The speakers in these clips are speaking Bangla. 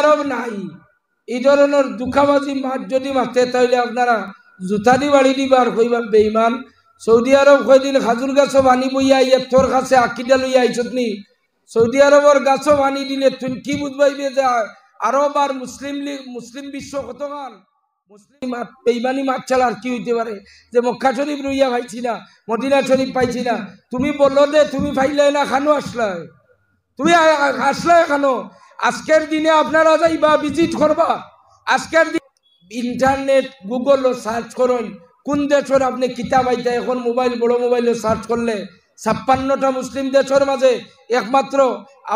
আরব নাই এই ধরনের দুঃখাবাজি মাছ যদি মাতে তাহলে আপনারা জুতা দি বাড়ি দিবা আর কইবা বেঈমান। সৌদি আরব কয়দিন খাজুর গাছও বানি বইয়া ইয়ে তোর কাছে আকিদা লইয়া আইছত নি। সৌদি আরবের গাছও বানি দিলে তুমি কি বুঝবাইবে যে আরব আর মুসলিম লীগ মুসলিম বিশ্ব কতকাল মুসলিম বেঈমানি মাছ ছাড়া আর কি হইতে পারে? যে মক্কা শরীফ রইয়া পাইছি না, মদিনা শরীফ পাইছি না, তুমি বললো যে তুমি পাইলে না খানো আসলাই, তুমি আসলে কেন? আজকের দিনে আপনারা যাইবা ভিজিট করবা, আজকের দিন ইন্টারনেট গুগল সার্চ করুন কোন দেশের আপনি কিতাব আইতা। এখন মোবাইল বড় মোবাইলে সার্চ করলে 56টা মুসলিম দেশের মাঝে একমাত্র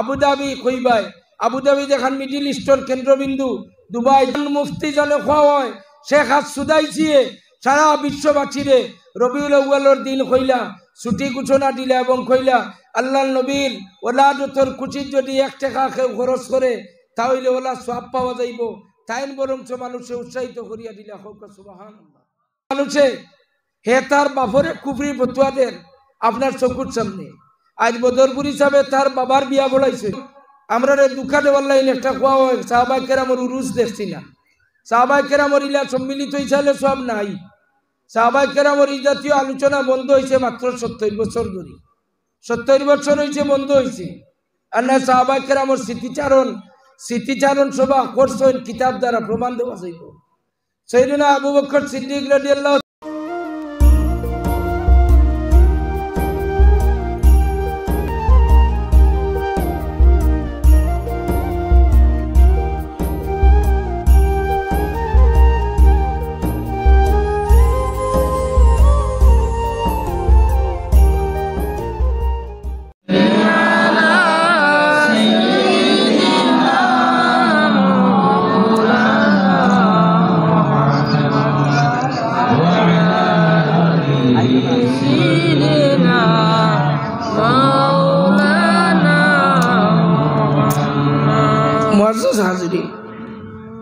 আবুধাবি কইবাই। আবুধাবি যেখান মিডিল ইস্টের কেন্দ্রবিন্দু, দুবাই মুফতি জানে খোয়া হয় শেখ হাসুদাইছিয়ে সারা বিশ্ববাসীরে রবিউল আউয়ালের দিন কইলা ছুটি ঘোষণা দিলা এবং কইলা আল্লাহ নবীর ওলাদতর কুচির যদি 1 টাকা কেউ খরচ করে তাহলে ওলা সওয়াব পাওয়া যাইব। তাইন বরঞ্চ মানুষে উৎসাহিত করিয়া দিলা হোক সুবহানাল্লাহ। মানুষে হে তার বাপরে কুফরি ফতুয়া দেন আপনার চকুর সামনে। আজ বদরপুর হিসাবে তার বাবার বিয়া বলাইছে। আমরা দুঃখা দেওয়ার লাইন একটা কোয়া হয় সাহাবায়ে কেরামের উরুস দেখছি না। সাহাবায়ে কেরামের ইলা সম্মিলিত হিসাবে সব নাই। সাহাবায়ে কেরামের এই জাতীয় আলোচনা বন্ধ হয়েছে মাত্র 70 বছর ধরে। 70 বছর হয়েছে বন্ধ হয়েছে। আর না সাহাবায়ে কেরামের স্মৃতিচারণ সভা করছেন কিতাব দ্বারা প্রমাণ দেওয়া যাইব। সাইয়েদনা আবু বকর সিদ্দিক রাদিয়াল্লাহু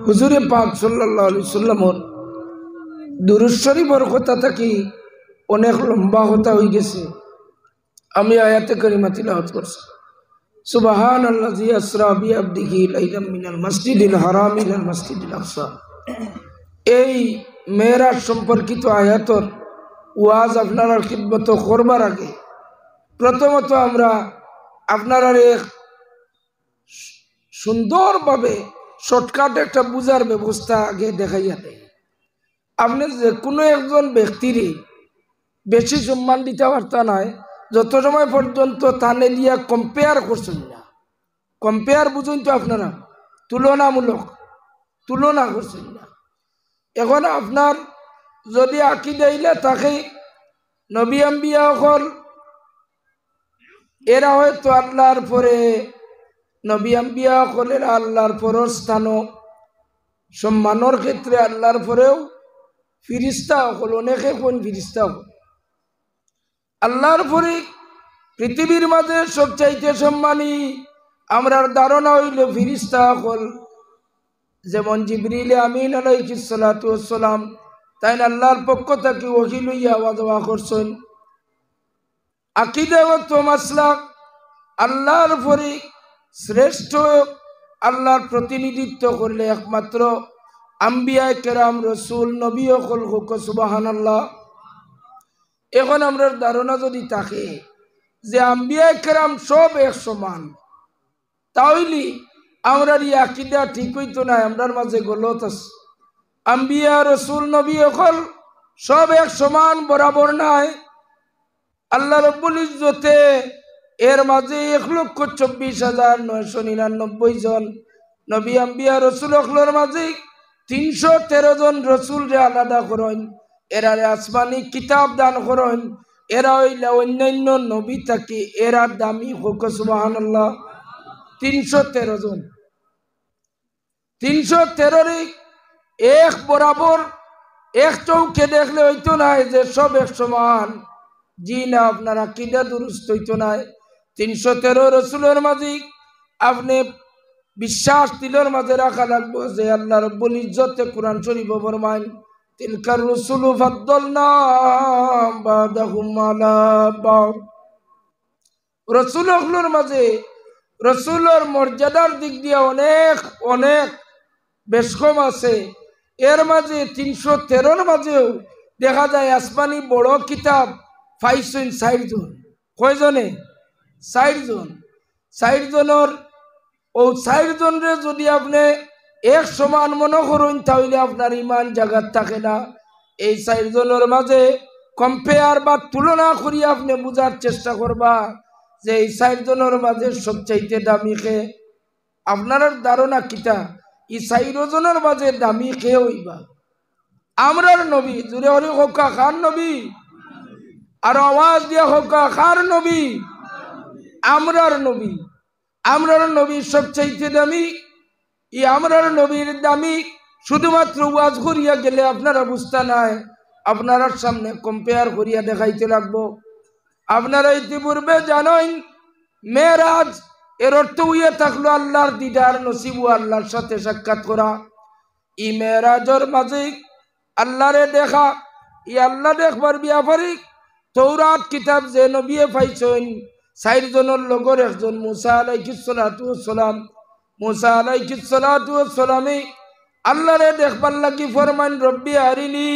হুজুরে পাক সাল্লাল্লাহু আলাইহি সাল্লামর দুরূদ শরীফের কথা থাকি অনেক লম্বা কথা হয়ে গেছে। আমি আয়াতে কারিমা তিলাওয়াত করছি। সুবহানাল্লাযী আসরা বিআবদিহি লাইলাম মিনাল মাসজিদিল হারাম ইলাল মাসজিদিল আকসা। এই মেরাজ সম্পর্কিত আয়াতর ওয়াজ আপনার খিদমত করবার আগে প্রথমত আমরা আপনারা এক সুন্দরভাবে শর্টকাট একটা বুঝার ব্যবস্থা আগে দেখাইয়া দেয়। আপনি যে কোনো একজন ব্যক্তির বেশি সম্মান দিতে পারতা নয় যত সময় পর্যন্ত তানে দিয়া কম্পেয়ার করছেন না। কম্পেয়ার বুঝুন তো আপনারা, তুলনামূলক তুলনা করছেন না। এখন আপনার যদি আকীদা ইলা থাকে নবী আম্বিয়া হল এরা হয়তো আল্লাহর পরে নবী আম্বিয়া হলের আল্লাহর পরের স্থান সম্মানের ক্ষেত্রে আল্লাহর পরেও ফিরিস্তা হল অনেকে কোন ফিরিস্তা হল আল্লাহর পরে পৃথিবীর মাঝে সবচাইতে সম্মানী আমরার ধারণা হইল ফিরিস্তা হল। যেমন জিবরিল আমিন আলাইহিস সালাতু ওয়াস সালাম তাই আল্লাহর পক্ষ থেকে ওহী লইয়া আওয়া যাওয়া করছেন। আকীদা ও মাসলাক আল্লাহর পরে শ্রেষ্ঠ আল্লাহর প্রতিনিধিত্ব করলে একমাত্র আম্বিয়া কেরাম রসুল নবী হল হুক সুবহানাল্লাহ। এখন আমরা ধারণা যদি থাকে যে আম্বিয়া কেরাম সব এক সমান তাহলে আমরা এই আকীদা ঠিক হইতো না, আমরার মাঝে গলত আছে। আম্বিয়া রসুল নবী হল সব এক সমান বরাবর নাই। আল্লাহ রব্বুল ইজ্জতে এর মাঝে 1,24,999 জন নবী আম্বিয়া রসুল হকলের মাঝে 313 জন রসুল রে আলাদা করেন, এরা আসমানি কিতাব দান করেন। এরা হইলা অন্যান্য নবী থাকি এরা দামি হোক সুবহানাল্লাহ। 313 জন, 313 এক বরাবর এক চৌকে দেখলে হইতো না যে সব এক সমান। জি না, আপনার আকীদা দুরুস্ত হইতো না। 313 রসুলের মাঝে আপনি বিশ্বাস দিলের মাঝে রাখা লাগবে যে আল্লাহ রব্বুল ইজ্জতে কুরআন শরীফ ফরমায় তিলকার রুসুলু ফাদ্দালনা বাদাহুম আলা বাদ। রসুল হকলের মাঝে রসুলের মর্যাদার দিক দিয়ে অনেক অনেক বেশ কম আছে। এর মাঝে 313 মাঝেও দেখা যায় আসমানি বড় কিতাব পাইছেন 60 জন। কয়জনে? 60 জন। 60 জনের ও 60 জনরে যদি আপনি এক সমান মনে করেন তাহলে আপনার ইমান জাগাত থাকে না। এই 60 জনের মাঝে কম্পেয়ার বা তুলনা করি আপনি বুঝার চেষ্টা করবা যে এই 60 জনের মাঝে সবচাইতে দামি কে। আপনার ধারণা কিতা এই 60 জনের মাঝে দামি কে হইবা? আমরার নবী। জুড়ে হরি হোকা খান নবী, আর আওয়াজ দিয়া হোকা খার নবী। আমরার নবী। আমরার নবী সবচাইতে দামি। এই আমরার নবীর দামি শুধুমাত্র ওয়াজ করিয়া গেলে আপনারা বুঝতে নাই, আপনার সামনে কম্পেয়ার করিয়া দেখাইতে লাগবো। আপনারা ইতিপূর্বে জানেন মেরাজ এর অর্থ হইয়া থাকলো আল্লাহর দিদার নসিব, আল্লাহর সাথে সাক্ষাৎ করা। ই মেরাজের মাঝে আল্লাহরে দেখা, ই আল্লাহ দেখবার ব্যাপারে তৌরাত কিতাব যে নবী পাইছেন 60 জনের লগর একজন মুসা আলাইহিস সালাতু ওয়াস সালাম। মুসা আলাইহিস সালাতু ওয়াস সালামে আল্লাহরে দেখবার লাগি ফরমান রব্বি আরিনি।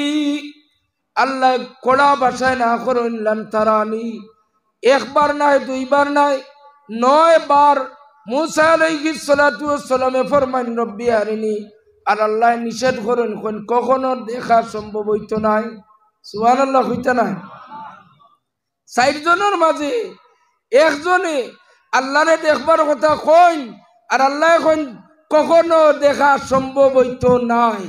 আল্লাহ কড়া ভাষায় না করেন লান তারানি। একবার নাই, দুইবার নাই, 9 বার মুসা আলাইহিস সালাতু ওয়াস সালামে ফরমান রব্বি আরিনি। আর আল্লাহ নিষেধ করেন কখনো দেখা সম্ভব হইতো নাই। সুবহানাল্লাহ হইতো নাই। 60 জনের মাঝে একজনে আল্লাহরে দেখবার কথা কইন, আর আল্লাহ কইন কখনো দেখা সম্ভব হইতো নাই।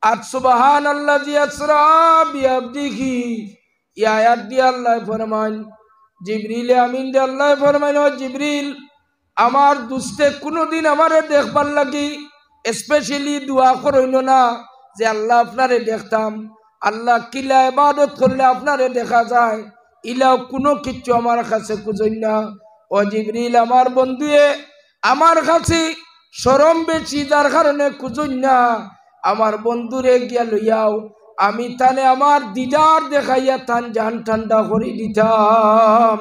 আর সুবহানাল্লাযী আসরা বিআবদিহি এই আয়াত দিয়ে আল্লাহ ফরমান, জিবরিল আমিন দিয়ে আল্লাহ ফরমান, ও জিবরিল আমার দুস্তে কোনোদিন আমারে দেখবার লাগি স্পেশালি দোয়া করইনো না যে আল্লাহ আপনারে দেখতাম। আল্লাহ কিলা ইবাদত করলে আপনারে দেখা যায়, ইলাও কোনো কিছু আমার কাছে খুঁজই না। ও জিবরিল আমার বন্ধুয়ে আমার কাছে শরম বেশি, যার কারণে খুঁজই না। আমার বন্ধুরে গিয়া লইয়াও, আমি তানে আমার দিদার দেখাইয়া তান জান ঠান্ডা করে দিতাম।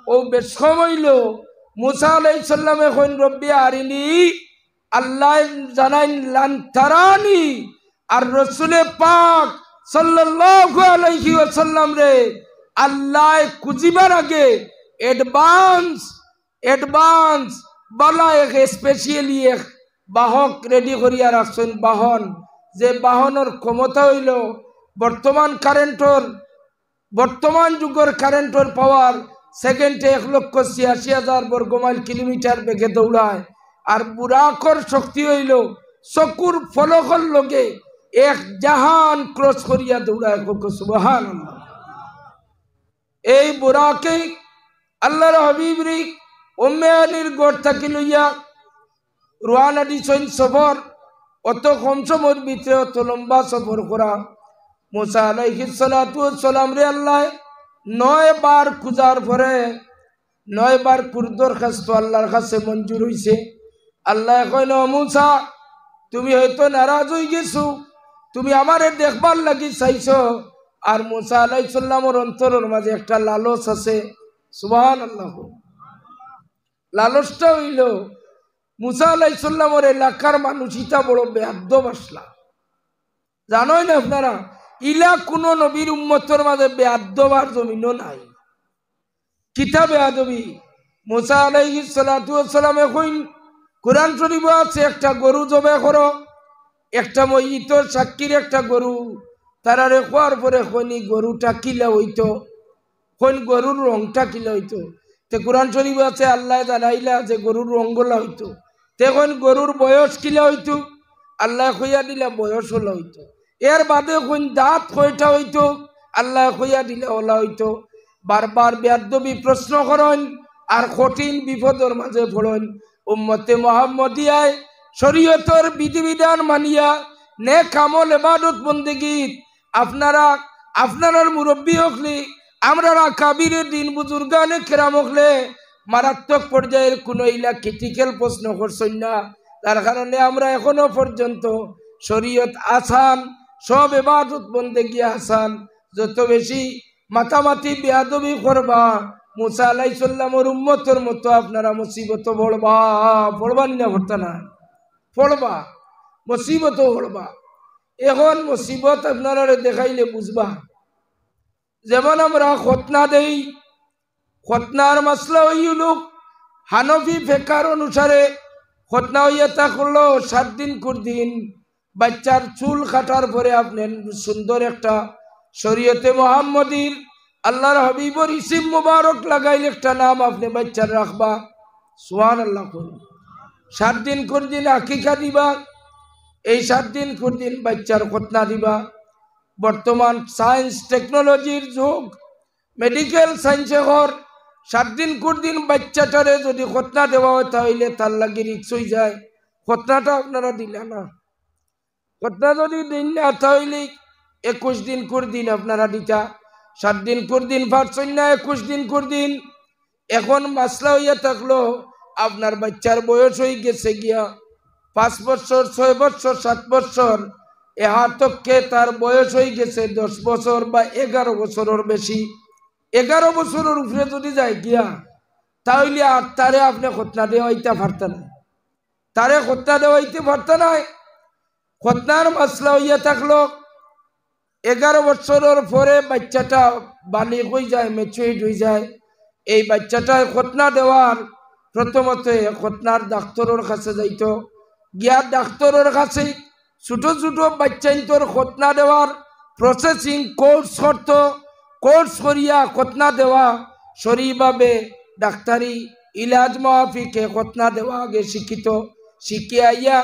ও বেশ হইল মুসা আলাইহিস সালামে কইন রব্বি আরিনি। আল্লাহ জানাইন লান তারানি। আর রাসূলে পাক সাল্লাল্লাহু আলাইহি ওয়াসাল্লাম রে আল্লাহ খুঁজিবার আগে অ্যাডভান্স বলা এক স্পেশালি এক বাহক রেডি করিয়া রাখছেন। বাহন, যে বাহনের ক্ষমতা হইল বর্তমান যুগের কারেন্টর পাওয়ার সেকেন্ডে 1,86,000 বর্গমাইল কিলোমিটার বেগে দৌড়ায়। আর বুরাকর শক্তি হইল চকুর ফলকর লগে 1 জাহান ক্রস করিয়া দৌড়ায়। সুবহানাল্লাহ। এই বুরাকে আল্লাহর হাবিব রে উম্মে আলীর গড় থাকি লইয়া রওনা দিছেন সফর। অত কম সময়ের ভিতরে অত লম্বা সফর করা। মুসা আলাইহিস সালাতু ওয়াস সালাম রে আল্লাহ 9 বার খুঁজার পরে 9 বার দরখাস্ত আল্লাহর কাছে মঞ্জুর হইছে। আল্লাহ কইল মুসা তুমি হয়তো নারাজ হয়ে গেছো, তুমি আমারে দেখবার লাগি চাইছো। আর মুসা আলাইহিস সালামের অন্তরের মাঝে একটা লালস আছে। সুবহানাল্লাহ। লালসটা হইল মুসা আলাইহিস সালামের এলাকার মানুষ ইটা বড় বেয়াদব আসলা। জানোই না আপনারা, ইলা কোন নবীর উম্মতের মাঝে বেয়াদব আর জমিনও নাই। কিতা বেয়াদবি? মুসা আলাইহিস সালাতু ওয়াস সালামে কইন কুরআন শরীফে আছে একটা গরু জবাই করো, একটা ময়িতর সাক্ষীর একটা গরু। তারারে খোয়ার পরে কইনি গরুটা কিলা হইতো, কইন গরুর রংটা কিলা হইতো। তে কুরআন শরীফে আছে আল্লাহ জানাইলা যে গরুর রঙ্গলা হইতো। তে কইন গরুর বয়স কিলা হইতো, আল্লাহ কইয়া দিলা বয়স হলা হইতো। এর বাদে কইন দাঁত কয়টা হইতো, আল্লাহ কইয়া দিলা ওলা হইতো। বারবার বেয়াদবি প্রশ্ন করেন আর কঠিন বিপদের মাঝে পড়েন। উম্মতে মুহাম্মদিয়ায় শরীয়তের বিধিবিধান মানিয়া নেক আমল ইবাদত বন্দেগী আপনারা মুরব্বী হকলে আমরা কাবিরের দিন বুজুর্গানে কেরাম হকলে মারাত্মক পর্যায়ের কোনো ইলা ক্রিটিক্যাল প্রশ্ন করছেন না। তার কারণে আমরা এখনো পর্যন্ত শরীয়ত আসান, সব ইবাদত বন্দেগী আসান। যত বেশি মাতামাতি বেয়াদবি করবা মুসা আলাইহিস সালামের উম্মতের মতো আপনারা মুসিবত পড়বা, পড়বা না পড়তা না, পড়বা, মুসিবত পড়বা। এখন মুসিবত আপনারা দেখাইলে বুঝবা। যেমন আমরা খতনা দেই, খতনার মাসলা হইল হানফি ফিকহ অনুসারে খতনা হইয়া থাকলো 7 দিন কুরদিন। বাচ্চার চুল কাটার পরে আপনি সুন্দর একটা শরীয়তে মুহাম্মদীর আল্লাহর হাবিবর ইসিম মুবারক লাগাইলে একটা নাম আপনি বাচ্চার রাখবা। সুবহানাল্লাহ। 7 দিন কুরদিন আকিকা দিবা, এই 7 দিন কুরদিন বাচ্চার খতনা দিবা। বর্তমান সায়েন্স টেকনোলজির যুগ, মেডিকেল সায়েন্সে ঘর 7 দিন কুরদিন বাচ্চাটারে যদি খতনা দেওয়া হয় তাহলে তার লাগে রিক্স হয়ে যায়। খতনাটা আপনারা দিলে না, খতনা যদি দিন না তাহলে 21 দিন কুরদিন আপনারা দিতা। 7 দিন কুরদিন পারছেন না, 21 দিন কুরদিন। এখন মাসলা হইয়া থাকলো আপনার বাচ্চার বয়স হয়ে গেছে গিয়া 5 বছর, 6 বছর, 7 বছর, এহাতককে তার বয়স হয়ে গেছে 10 বছর বা 11 বছরের বেশি। 11 বছরের উপরে যদি যায় গিয়া তাহলে আর তারে আপনি খতনা দেওয়াইতে পারতেন না, তারে খতনা দেওয়াইতে পারতেন না। খতনার মাসলা হইয়া থাকলো 11 বছরের পরে বাচ্চাটা বালিগ হয়ে যায়, ম্যাচুরিড হয়ে যায়। এই বাচ্চাটায় খতনা দেওয়ার প্রথমত খতনার ডাক্তারের কাছে যাইতো, গিয়া ডাক্তারের কাছে ছোট ছোট বাচ্চাইন্তর খতনা দেওয়ার প্রসেসিং কোর্স করত। কোর্স করিয়া খতনা দেওয়া শরীরভাবে ডাক্তারি ইলাজ মাফিকে খতনা দেওয়া আগে শিক্ষিত, শিখিয়া আইয়া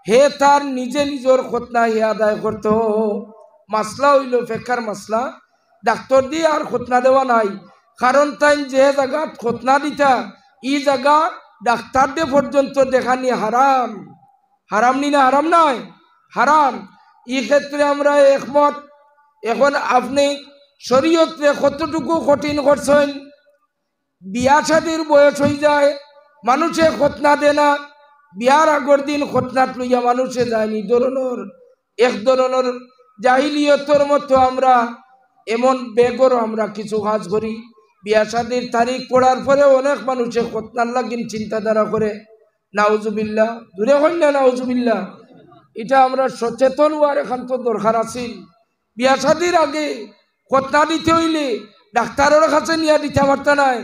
হে তার নিজে নিজের খতনা হে আদায় করত। মাসলা হইল ফিকহের মাসলা, ডাক্তার দিয়ে আর খতনা দেওয়া নাই। কারণ তাই যে জায়গা খতনা দিতা ই জায়গা ডাক্তার দিয়ে পর্যন্ত দেখানি হারাম। হারাম নি না? হারাম নয়, হারাম। এই ক্ষেত্রে আমরা একমত। এখন আপনি শরীয়তে কতটুকু কঠিন করছেন? বিয়া শাদীর বয়স হয়ে যায়, মানুষে খতনা দে না, বিয়ার আগর দিন খতনাত লইয়া মানুষে যায়নি ধরনের এক ধরনের জাহিলিয়তের মতো আমরা এমন বেগরও আমরা কিছু কাজ করি। বিয়া শাদীর তারিখ পড়ার পরে অনেক মানুষে খতনার লাগিন চিন্তাধারা করে। নাউজুবিল্লাহ, দূরে হইল না নাউজুবিল্লাহ। এটা আমরা সচেতন হওয়ার একান্ত দরকার আছে। বিয়া শাদীর আগে খতনা দিতে হইলে ডাক্তারের কাছে নিয়ে দিতে পারত নাই,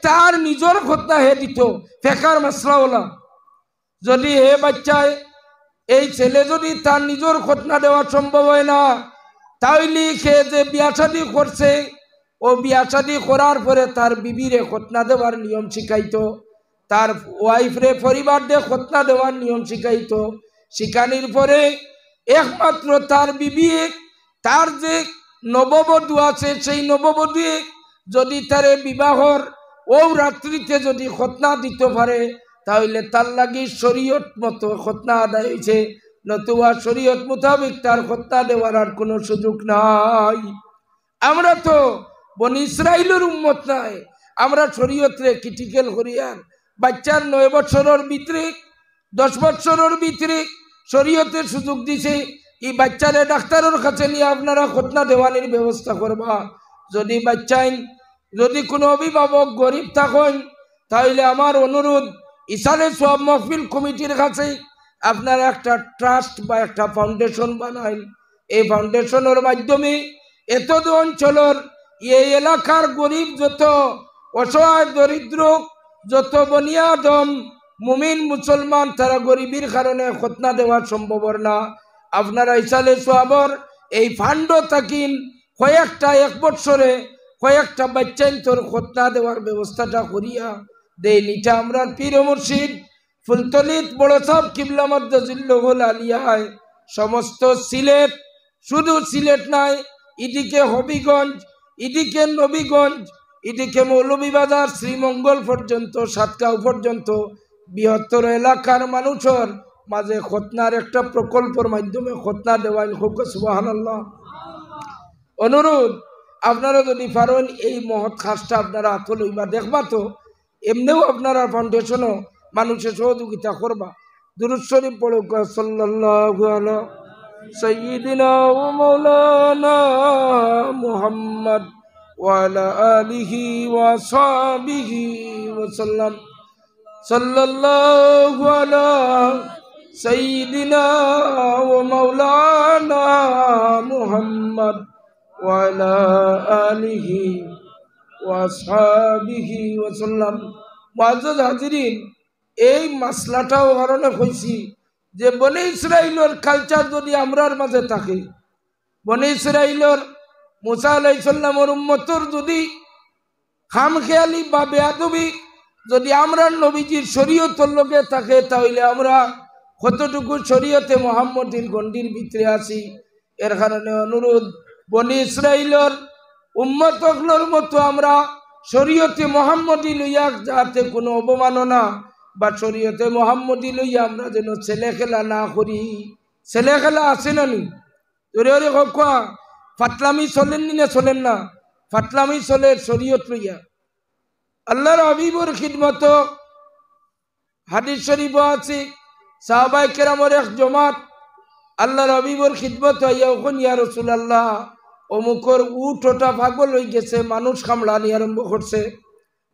তার নিজের খতনা হে দিত। ফিকহের মাসলা হলো যদি হে বাচ্চায় এই ছেলে যদি তার নিজের খতনা দেওয়া সম্ভব হয় না, তাহলে সে যে বিয়া শাদী করছে ও বিয়া শাদী করার পরে তার বিবিরে খতনা দেওয়ার নিয়ম শিখাইতো, তার ওয়াইফরে পরিবার দিয়ে খতনা দেওয়ার নিয়ম শিখাইতো। শিখানির পরে একমাত্র তার বিবি তার যে নববধূ আছে সেই নববধূ যদি তারে বিবাহর ও রাত্রিতে যদি খতনা দিতে পারে তাহলে তার লাগি শরীয়ত মতো খতনা আদায় হয়েছে, নতুবা শরীয়ত মোতাবেক তার খতনা দেওয়ার আর কোনো সুযোগ নাই। আমরা তো বনি ইসরাইলের উম্মত নাই, আমরা শরীয়তরে ক্রিটিক্যাল করিয়ার বাচ্চার 9 বছরের ভিতরে 10 বছরের ভিতরে শরীয়তের সুযোগ দিছে এই বাচ্চারে ডাক্তারের কাছে নিয়ে আপনারা খতনা দেওয়ানির ব্যবস্থা করবা। যদি বাচ্চাই যদি কোনো অভিভাবক গরিব থাকেন তাহলে আমার অনুরোধ ইসালে সওয়াব মাহফিল কমিটির কাছে আপনারা একটা ট্রাস্ট বা একটা ফাউন্ডেশন বানাইন। এই ফাউন্ডেশনের মাধ্যমে এতদ অঞ্চলের এই এলাকার গরিব যত অসহায় দরিদ্র যত বনিয়াদম মুমিন মুসলমান তারা গরিবের কারণে খতনা দেওয়া সম্ভব না, আপনারা ইসালে সওয়াবর এই ফান্ড থাকিন কয়েকটা 1 বছরে কয়েকটা বাচ্চাইন্তর খতনা দেওয়ার ব্যবস্থাটা করিয়া দেন। এটা আমরা পীর মুর্শিদ ফুলতলিত বড় সাহেব কিবলা মাদ্দাজিল্লাহুল আলিয়ায় সমস্ত সিলেট, শুধু সিলেট নাই, এদিকে হবিগঞ্জ, এদিকে নবীগঞ্জ, এদিকে মৌলভীবাজার শ্রীমঙ্গল পর্যন্ত সাতগাঁও পর্যন্ত বৃহত্তর এলাকার মানুষের মাঝে খতনার একটা প্রকল্পের মাধ্যমে খতনা দেওয়াই হোক। সুবহানাল্লাহ। অনুরোধ আপনারা যদি পারেন এই মহৎ কাজটা আপনারা হাত লইবা দেখবা, তো এমনিও আপনারা ফাউন্ডেশনও মানুষের সহযোগিতা করবা। দুরূদ শরীফ পড়ুক সাল্লাল্লাহু আলা সাইয়্যিদিনা ওয়া মাওলানা মুহাম্মদ وعلى آله وصحبه وسلم صلى الله على سيدنا ومولانا محمد وعلى آله وصحبه وسلم معزز হাজিরিন এই মাসলাটাও কারণে কইছি যে বনে ইসরাইলের কালচার যদি আমরার মাঝে থাকে বনে ইসরাইলের মুসা আলাইহিস সালামের উম্মতর যদি খামখেয়ালি বা বেয়াদবি যদি আমরা নবীজির শরীয়তের লগে থাকে তাহলে আমরা কতটুকু শরীয়তে মুহাম্মদীর গণ্ডির ভিতরে আছি এর কারণে অনুরোধ বনি ইসরাইলের উম্মতগুলোর মতো আমরা শরীয়তে মুহাম্মদী লইয়া যাতে কোনো অবমাননা বা শরীয়তে মুহাম্মদী লইয়া আমরা যেন ছেলে খেলা না করি ছেলে খেলা আছে না নি তোরে ওরে কখা ফাটলামি চলেননি না চলেন না ফাটলামি চলে শরীয়ত লইয়া আল্লাহর হাবিবর খিদমত হাদিস শরীফ আছে সাহাবায়ে কেরামের এক জমাত আল্লাহর হাবিবর খিদমত হইয়া ওখন ইয়া রাসূলুল্লাহ অমুকর উটটা পাগল হয়ে গেছে মানুষ কামড়ানি আরম্ভ করছে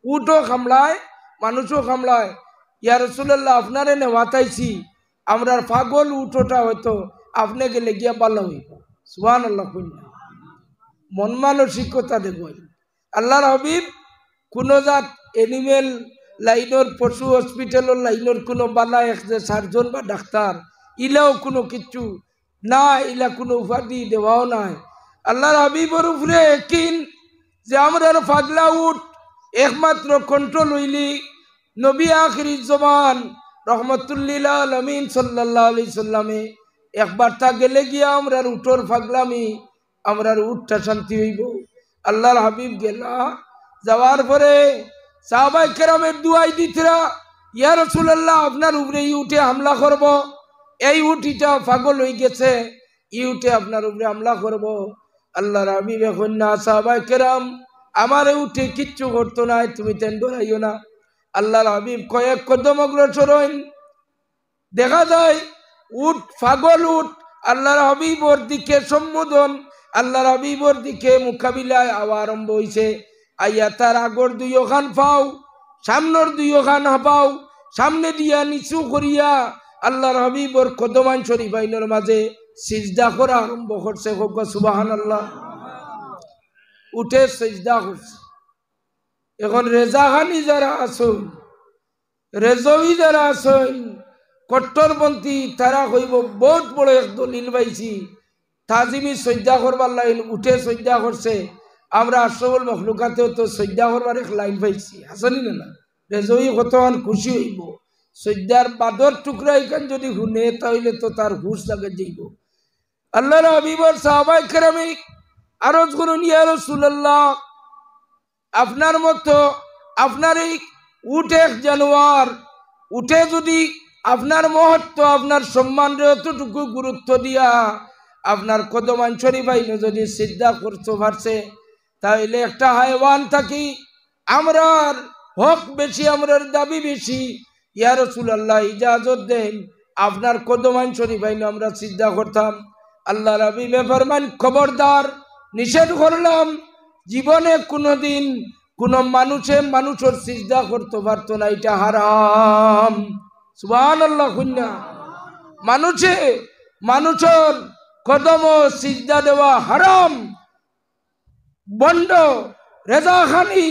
উটও কামড়ায় মানুষও কামড়ায় ইয়া রাসূলুল্লাহ আপনারে নেওয়াতাইছি আমরার পাগল উটটা হয়তো আপনি গেলে গিয়া ভালো হইব সুবহানাল্লাহ কইনা মন মানসিকতা দেখবেন আল্লাহর হাবিব কোনো জাত এনিমেল লাইনের পশু হসপিটালের লাইনের কোনো বালা এক যে সার্জন বা ডাক্তার ইলাও কোনো কিছু না ইলা কোনো উপাধি দেওয়াও নাই আল্লাহর হাবিবর উপরে কিন যে আমরার পাগলা উঠ একমাত্র কন্ট্রোল হইলি নবী আখিরি জমান রহমতুল্লিল আলামিন সাল্লাল্লাহু আলাইহি সাল্লামে একবার তা গেলে গিয়া আমরার উঠোর পাগলামি আমরার উঠটা শান্তি হইব আল্লাহর হাবিব গেলা যাওয়ার পরে সাহাবায়ে কেরামের দুআই দিতরা ইয়া রাসূলুল্লাহ আপনার উপরে এই উঠে হামলা করব এই উঠিটা পাগল হয়ে গেছে এই উঠে আপনার উপরে হামলা করব আল্লাহর হাবিব এখন না সাহাবায়ে কেরাম আমারে উঠে কিচ্ছু করতো না তুমি তেন ডরাইও না আল্লাহর হাবিব কয়েক কদম অগ্রসর হইন দেখা যায় উঠ পাগল উঠ আল্লাহর হাবিবর দিকে সম্বোধন আল্লাহর হাবিবর দিকে মোকাবিলায় আওয়া আরম্ভ হইছে আইয়া তার আগর দুই ওখান পাও সামনের দুই ওখান হাপাও সামনে দিয়া নিচু করিয়া আল্লাহর হাবিবর কদমান শরীফ আইনের মাঝে সিজদা করা আরম্ভ করছে সুবহানাল্লাহ উঠে সিজদা করছে এখন রেজাখানি যারা আসুন রেজবি যারা আসুন কট্টরপন্থী তারা কইব বহুত বড় এক দলিল পাইছি তাজিমি সজ্জা করবার লাইন উঠে সজ্জা করছে আমরা আসল মখলুকাতেও তো সজ্জা করবার এক লাইন পাইছি আসেনি না রেজবি কতক্ষণ খুশি হইব সজ্জার বাদর টুকরা এখান যদি শুনে তাহলে তো তার হুশ লাগে যাইব আল্লাহর হাবিবর সাহাবায়ে কেরামে আরজ করুন ইয়া রাসূলুল্লাহ আপনার মতো আপনার এই উট এক জানোয়ার উঠে যদি আপনার মহত্ব আপনার সম্মানের এতটুকু গুরুত্ব দিয়া আপনার কদমান শরীফ আইনে যদি সিজদা করতে পারছে তাহলে একটা হায়ওয়ান থাকি আমরার হক বেশি আমরার দাবি বেশি ইয়া রাসূলুল্লাহ ইজাজত দেন আপনার কদমান শরীফ আইনে আমরা সিজদা করতাম আল্লাহর হাবিব ফরমান খবরদার নিষেধ করলাম জীবনে কোনোদিন কোন মানুষের সিজদা করতে পারতো না এটা হারাম সুবহানাল্লাহ কইনা মানুষের কদম সিজদা দেওয়া হারাম বন্ড রেজাখানি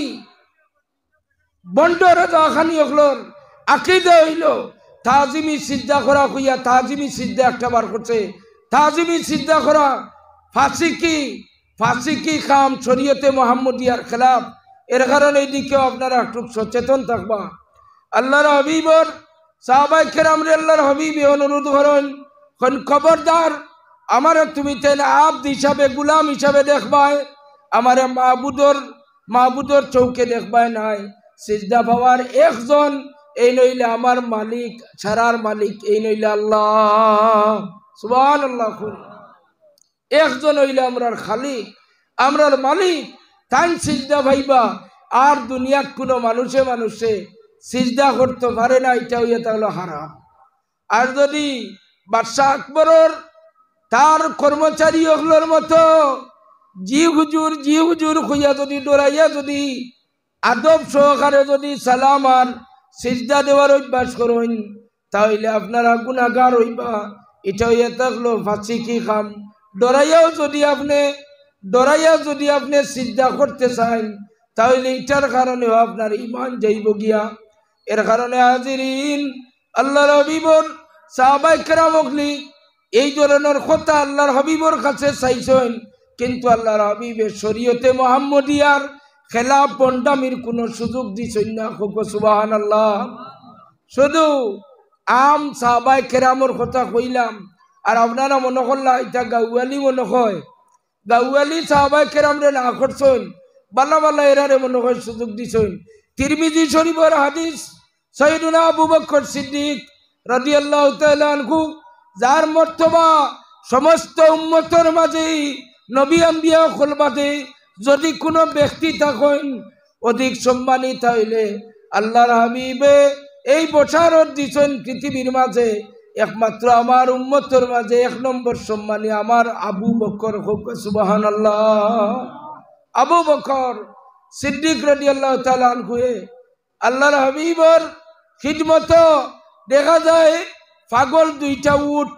হলোর আকীদা হইল তাজিমি সিজদা করা কইয়া তাজিমি সিজদা একটা বার করছে তাজিমি সিজদা করা ফাসিকি কাম শরীয়তে মুহাম্মদিয়ার খেলাফ এর কারণে এই দিকেও আপনারা একটু সচেতন থাকবা আল্লাহর হাবিবর সাহাবায়ে কেরাম আল্লাহর হাবিবে অনুরোধ করেন খবরদার আমারে তুমি তেন আব্দ হিসাবে গোলাম হিসাবে দেখবাই আমারে মাহবুদর চৌকে দেখবাই নাই সিজদা পাওয়ার একজন এই নইলে আমার মালিক ছাড়ার মালিক এই নইলে আল্লাহ সুবহানাল্লাহ একজন হইলে আমরার খালিক আমরার মালিক তাই সিজদা ভাইবা আর দুনিয়ার কোনো মানুষে সিজদা করতে পারে না এটা হইয়া তাহলে হারাম আর যদি বাদশাহ আকবরের তার কর্মচারী ওগুলোর মতো জি হুজুর খুইয়া যদি ডরাইয়া যদি আদব সহকারে যদি সালাম আর সিজদা দেওয়ার অভ্যাস করেন তাহলে আপনারা গুনাহগার হইবা। এটা হইয়া থাকলো ফাঁসি কি খাম। ডরাইয়াও যদি আপনি সিজদা করতে চান তাহলে এটার কারণে আপনার ঈমান যাইব গিয়া। এর কারণে হাজিরিন, আল্লাহর হাবিবর সাহাবায়ে কেরাম হকলি এই ধরনের কথা আল্লাহর হাবিবর কাছে চাইছেন, কিন্তু আল্লাহর হাবিবের শরীয়তে মুহাম্মদিয়ার খেলাফ বন্ডামির কোনো সুযোগ দিছেন না। সুবহানাল্লাহ। শুধু আম সাহাবায়ে কেরামর কথা কইলাম আর আপনারা মনে করলা এটা গাউয়ালি মনে হয়। গাউয়ালি সাহাবায়ে কেরামরে না করছেন, বালা বালা এরারে মনে হয় সুযোগ দিছেন। তিরমিজি শরীফের হাদিস, সাইয়েদুনা আবু বকর সিদ্দিক রাদিয়াল্লাহু তাআলা আনহু, যার মর্তবা সমস্ত উম্মতের মাঝে নবী আম্বিয়া খলবাদে যদি কোনো ব্যক্তি থাকেন অধিক সম্মানিত হইলে আল্লাহর হাবিবে এই বছরত দিছেন পৃথিবীর মাঝে একমাত্র আমার উম্মতের মাঝে এক নম্বর সম্মানী আমার আবু বকর। সুবহানাল্লাহ। আবু বকর সিদ্দিক রাদিয়াল্লাহু তাআলা আনহু আল্লাহর হাবিবর খিদমত দেখা যায় পাগল দুইটা উট,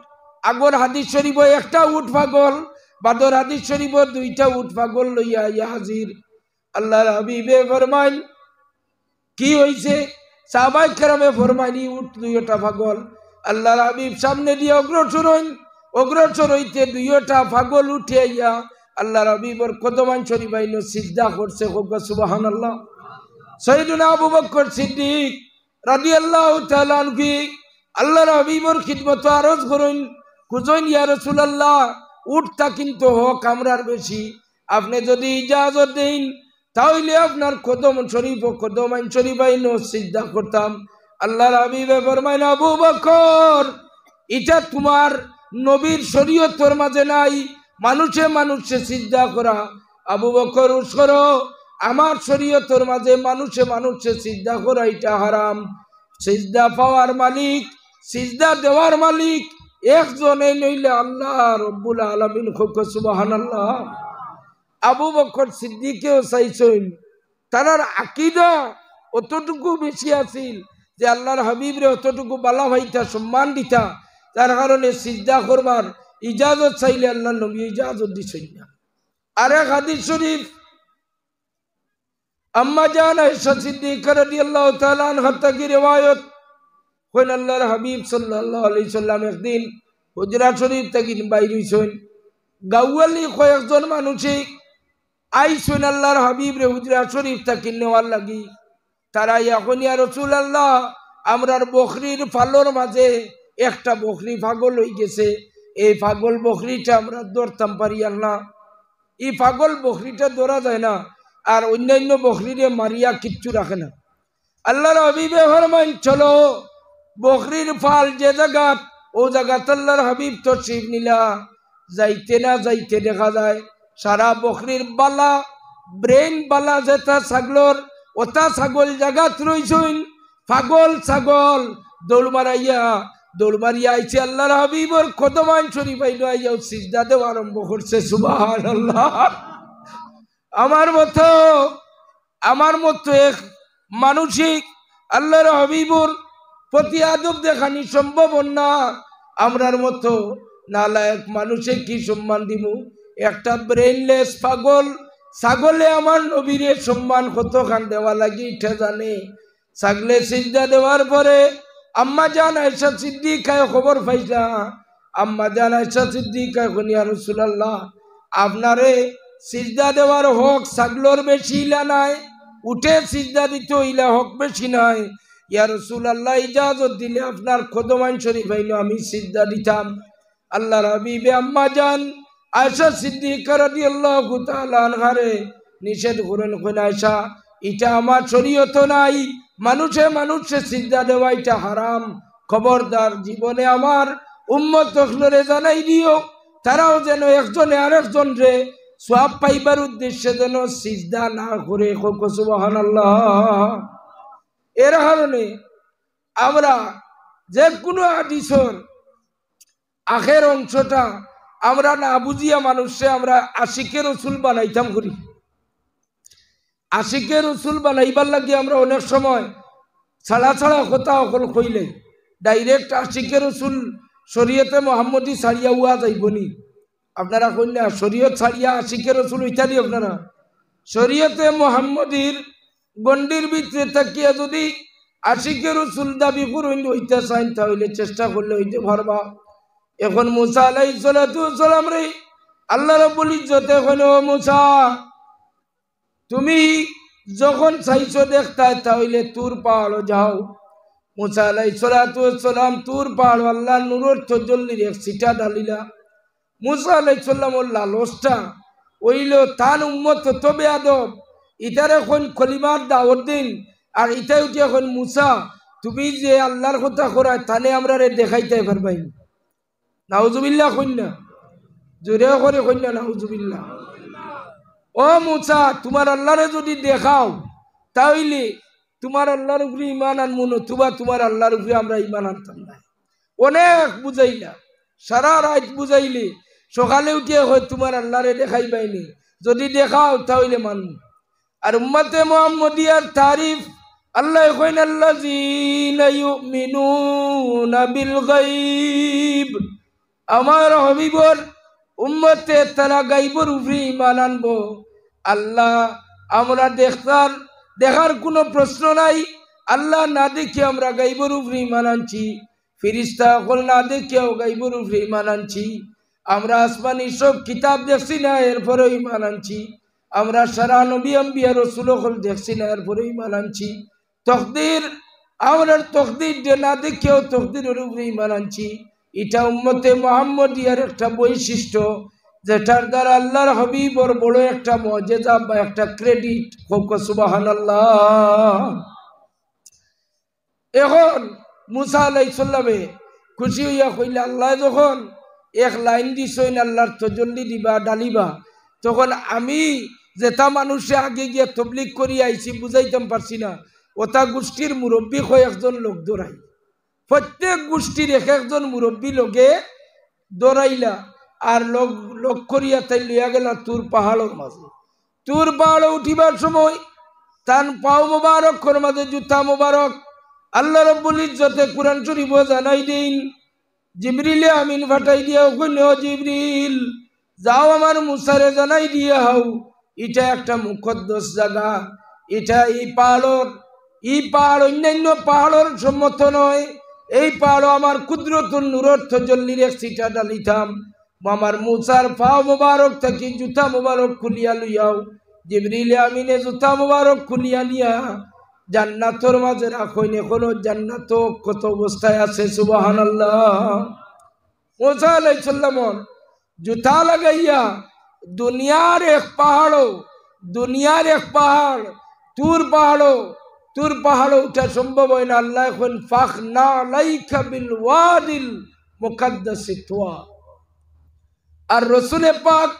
আগর হাদিস শরীফ একটা উট পাগল, বাদর হাদিস শরীফ দুইটা উট পাগল লইয়া ইয়া হাজির। আল্লাহর হাবিবে ফরমাইন কি হইছে? সাহাবায়ে কেরামে ফরমাইনি উট দুইটা পাগল। আল্লাহর হাবিব সামনে দিয়ে অগ্রসর হইতে দুইটা পাগল উঠে আইয়া আল্লাহর হাবিবর কদমান শরীফ আইন সিজদা করছে। সুবহানাল্লাহ। সাইয়েদুনা আবু বকর সিদ্দিক রাদিয়াল্লাহু তাআলা আনহু আল্লাহর হাবিবর খিদমত আরজ করেন, খুঁজেন ইয়া রাসূলুল্লাহ উটটা কিন্তু হক আমরার বেশি, আপনি যদি ইজাজত দেন তাহলে আপনার কদম শরীফ ও কদমাইন শরীফ আইন সিজদা করতাম। আল্লাহর হাবিবে ফরমাইন, আবু বকর এটা তোমার নবীর শরীয়তের মাঝে নাই মানুষে সিজদা করা। আবু বকর উসর আমার শরীয়তের মাঝে মানুষে সিজদা করা এটা হারাম। সিজদা পাওয়ার মালিক, সিজদা দেওয়ার মালিক একজনেই নইলে আল্লাহ রব্বুল আলামিন। সুবহানাল্লাহ। আবু বকর সিদ্দিকেও চাইছেন তার আকীদা অতটুকু বেশি আছিল যে আল্লাহর হাবিবরে অতটুকু বালা ভাইতা সম্মান দিতা, তার কারণে সিজদা করবার ইজাজত চাইলে আল্লাহ নবী ইজাজত দিছেন না। আরেক হাদিস শরীফ আম্মা জান আয়েশা সিদ্দিকা রাদিয়াল্লাহু তাআলা আনহা থেকে riwayat কোন আল্লাহর হাবিব সাল্লাল্লাহু আলাইহি সাল্লাম একদিন হুজরা শরীফ থেকে বাইরে হইছেন। গাওয়ালি কয়েকজন মানুষে আইছেন আল্লাহর হাবিব রে হুজরা শরীফ থেকে নেওয়ার লাগি। তারা এখন ইয়া রাসূলুল্লাহ আমরার বকরির ফালোর মাঝে একটা বকরি পাগল হয়ে গেছে, এই পাগল বকরিটা আমরা ধরতাম পারিয়ার না, এই পাগল বকরিটা ধরা যায় না, আর অন্যান্য বকরিরে মারিয়া কিচ্ছু রাখে না। আল্লাহর হাবিবে ফরমাইন চলো বকরির ফাল যে জায়গা ও জায়গাত আল্লাহর হাবিব তশরিফ নিলা। যাইতে না যাইতে দেখা যায় সারা বকরির বালা ব্রেন বালা যেটা ছাগলর ওটা ছাগল জায়গাত রইছেন, পাগল ছাগল দৌড় মারিয়া আইছে আল্লাহর হাবিবর কদমান শরীফ আইলো, আইয়া সিজদা দেওয়া আরম্ভ করছে। সুবহানাল্লাহ। আমার মতো এক মানসিক আল্লাহর হাবিবর প্রতি আদব দেখানি সম্ভব না। আমরার মতো নালায়ক মানুষে কি সম্মান দিব? একটা ব্রেনলেস পাগল ছাগলে আমার নবীরে সম্মান কতখান দেওয়া লাগে এটা জানে। ছাগলে সিজদা দেওয়ার পরে আম্মা জান আয়েশা সিদ্দিকায় খবর পাইলা। আম্মা জান আয়েশা সিদ্দিকা কইলেন, ইয়া রাসূলুল্লাহ আপনারে সিজদা দেওয়ার হক ছাগলর বেশি ইলা নাই, উঠে সিজদা দিতে ইলা হক বেশি নাই। ইয়া রাসূলুল্লাহ ইজাজত দিলে আপনার কদমাইন শরীফ আইলো আমি সিজদা দিতাম। আল্লাহর হাবিবে আম্মা জান আয়েশা সিদ্দিকা রাদিয়াল্লাহু তাআলা আনহারে নিষেধ করেন, কইলেন আয়েশা এটা আমার শরীয়ত নাই, মানুষে সিজদা দেওয়া এটা হারাম। খবরদার জীবনে আমার উম্মত হলরে জানাই দিও তারাও যেন একজনে আরেকজন রে সওয়াব পাইবার উদ্দেশ্যে যেন সিজদা না করে। সুবহানাল্লাহ। এর কারণে আমরা যে কোনো হাদিসের আখের অংশটা আমরা না বুঝিয়া মানুষে আমরা আশিকের রসুল বানাইতাম করি। আশিকের রসুল বানাইবার লাগে আমরা অনেক সময় ছাড়া ছাড়া কথা অকল কইলে ডাইরেক্ট আশিকের রসুল শরীয়তে মোহাম্মদী ছাড়িয়া উয়া যাইবনি। আপনারা কইনা শরীয়ত ছাড়িয়া আশিকের রসুল ইত্যাদি আপনারা শরীয়তে মোহাম্মদীর গণ্ডির ভিতরে থাকিয়া যদি আশিকের রসুল দাবি করুন হইতে চান তাহলে চেষ্টা করলে হইতে পারবা। এখন মুসা আলাইহিস সালাম রে আল্লাহ রাব্বুল ইজ্জত এখন ও মুসা তুমি যখন চাইছো দেখতা তাহলে তুর পাহাড় যাও। মুসা আলাইহিস সালাম তুর পাহাড় আল্লাহ নূরের তজল্লির এক সিটা ডালিলা। মুসা আলাইহিস সালামের লালসটা ওইল তান উম্মত তবে আদব ইতার এখন কলিমার দাওয়াত দিন আর ইতাই উঠে এখন মুসা তুমি যে আল্লাহর কথা করায় তানে আমরা রে দেখাইতে পারবাই। নাউজুবিল্লাহ কন্যা জোরে করে কন্যা নাউজুবিল্লাহ। ও মুসা তোমার আল্লাহরে যদি দেখাও তাহলে তোমার আল্লাহর উপরে ইমান আনবো নতুবা তোমার আল্লাহর উপরে আমরা ইমান আনতাম না। অনেক বুঝাইলা সারা রাত বুঝাইলে সকালে উঠিয়ে হয় তোমার আল্লাহরে দেখাই পাইনি যদি দেখাও তাহলে মানব। আর উম্মতে মুহাম্মদিয়ার তারিফ আল্লাহ কইন আল্লাযীনা ইউমিনুনা বিল গায়ব আমার হাবিবর উম্মতে তারা গায়বের উপরে ঈমান আনবো। আল্লাহ আমরা দেখার কোনো প্রশ্ন নাই। আল্লাহ না দেখে আমরা গায়বের উপরে ঈমান আনছি। ফেরেশতা সকল না দেখেও গায়বের উপরে ঈমান আনছি। আমরা আসমানি সব কিতাব দেখছি না এরপরে ঈমান আনছি। আমরা সারা নবী আম্বিয়া রাসূল সকল দেখছি না এরপরে ঈমান আনছি। তকদির আমরা তকদির যে না দেখেও তকদিরের উপরে ঈমান আনছি। এটা উম্মতে মুহাম্মদিয়ার একটা বৈশিষ্ট্য যেটার দ্বারা আল্লাহর হাবিবর বড় একটা মুজিজা বা একটা ক্রেডিট হোক সুবহানাল্লাহ। এখন মুসা আলাইহিস সালামে খুশি হইয়া কইলা আল্লাহ যখন এক লাইন দিছইন আল্লাহর তজল্লি দিবা ডালিবা তখন আমি যেটা মানুষে আগে গিয়ে তবলিগ করি আইছি বুঝাইতাম পারছি না ওটা গোষ্ঠীর মুরব্বী হয়ে একজন লোক দৌড়াই প্রত্যেক গোষ্ঠীর এক একজন মুরব্বী লোকে দৌড়াইলা আর লোক করিয়া তাই লইয়া গেলা তুর পাহাড়ের মাঝে। তুর পাহাড়ে উঠিবার সময় তান পাও মোবারক মাঝে জুতা মোবারক আল্লাহ রাব্বুল ইজ্জতে কুরআন শরীফ জানাই দিন জিবরিল আমিন ফাটাই দিয়া কইল জিবরিল যাও আমার মুসারে জানাই দিয়া হও এটা একটা মুকদ্দাস জায়গা। এটা এই পাহাড় অন্যান্য পাহাড়ের সম্মত নয়। এই পাহাড় আমার কুদরতুল নূরের তজল্লির এক সিটা ডালিতাম। আমার মুসার পা মোবারক থাকি জুতা মোবারক খুলিয়া লইয়াও। জিবরিল আমিনে জুতা মোবারক খুলিয়া নিয়া জান্নাতের মাঝে রাখইন। এখনো জান্নাত কত অবস্থায় আছে সুবহানাল্লাহ। মুসা আলাইহিস সালাম জুতা লাগাইয়া দুনিয়ার এক পাহাড় তুর পাহাড় উঠা সম্ভব হয় না। আল্লাহ এখন ফাখনা লাইকা বিল ওয়াদিল মুকাদ্দাসি তুয়া। আর রাসূল পাক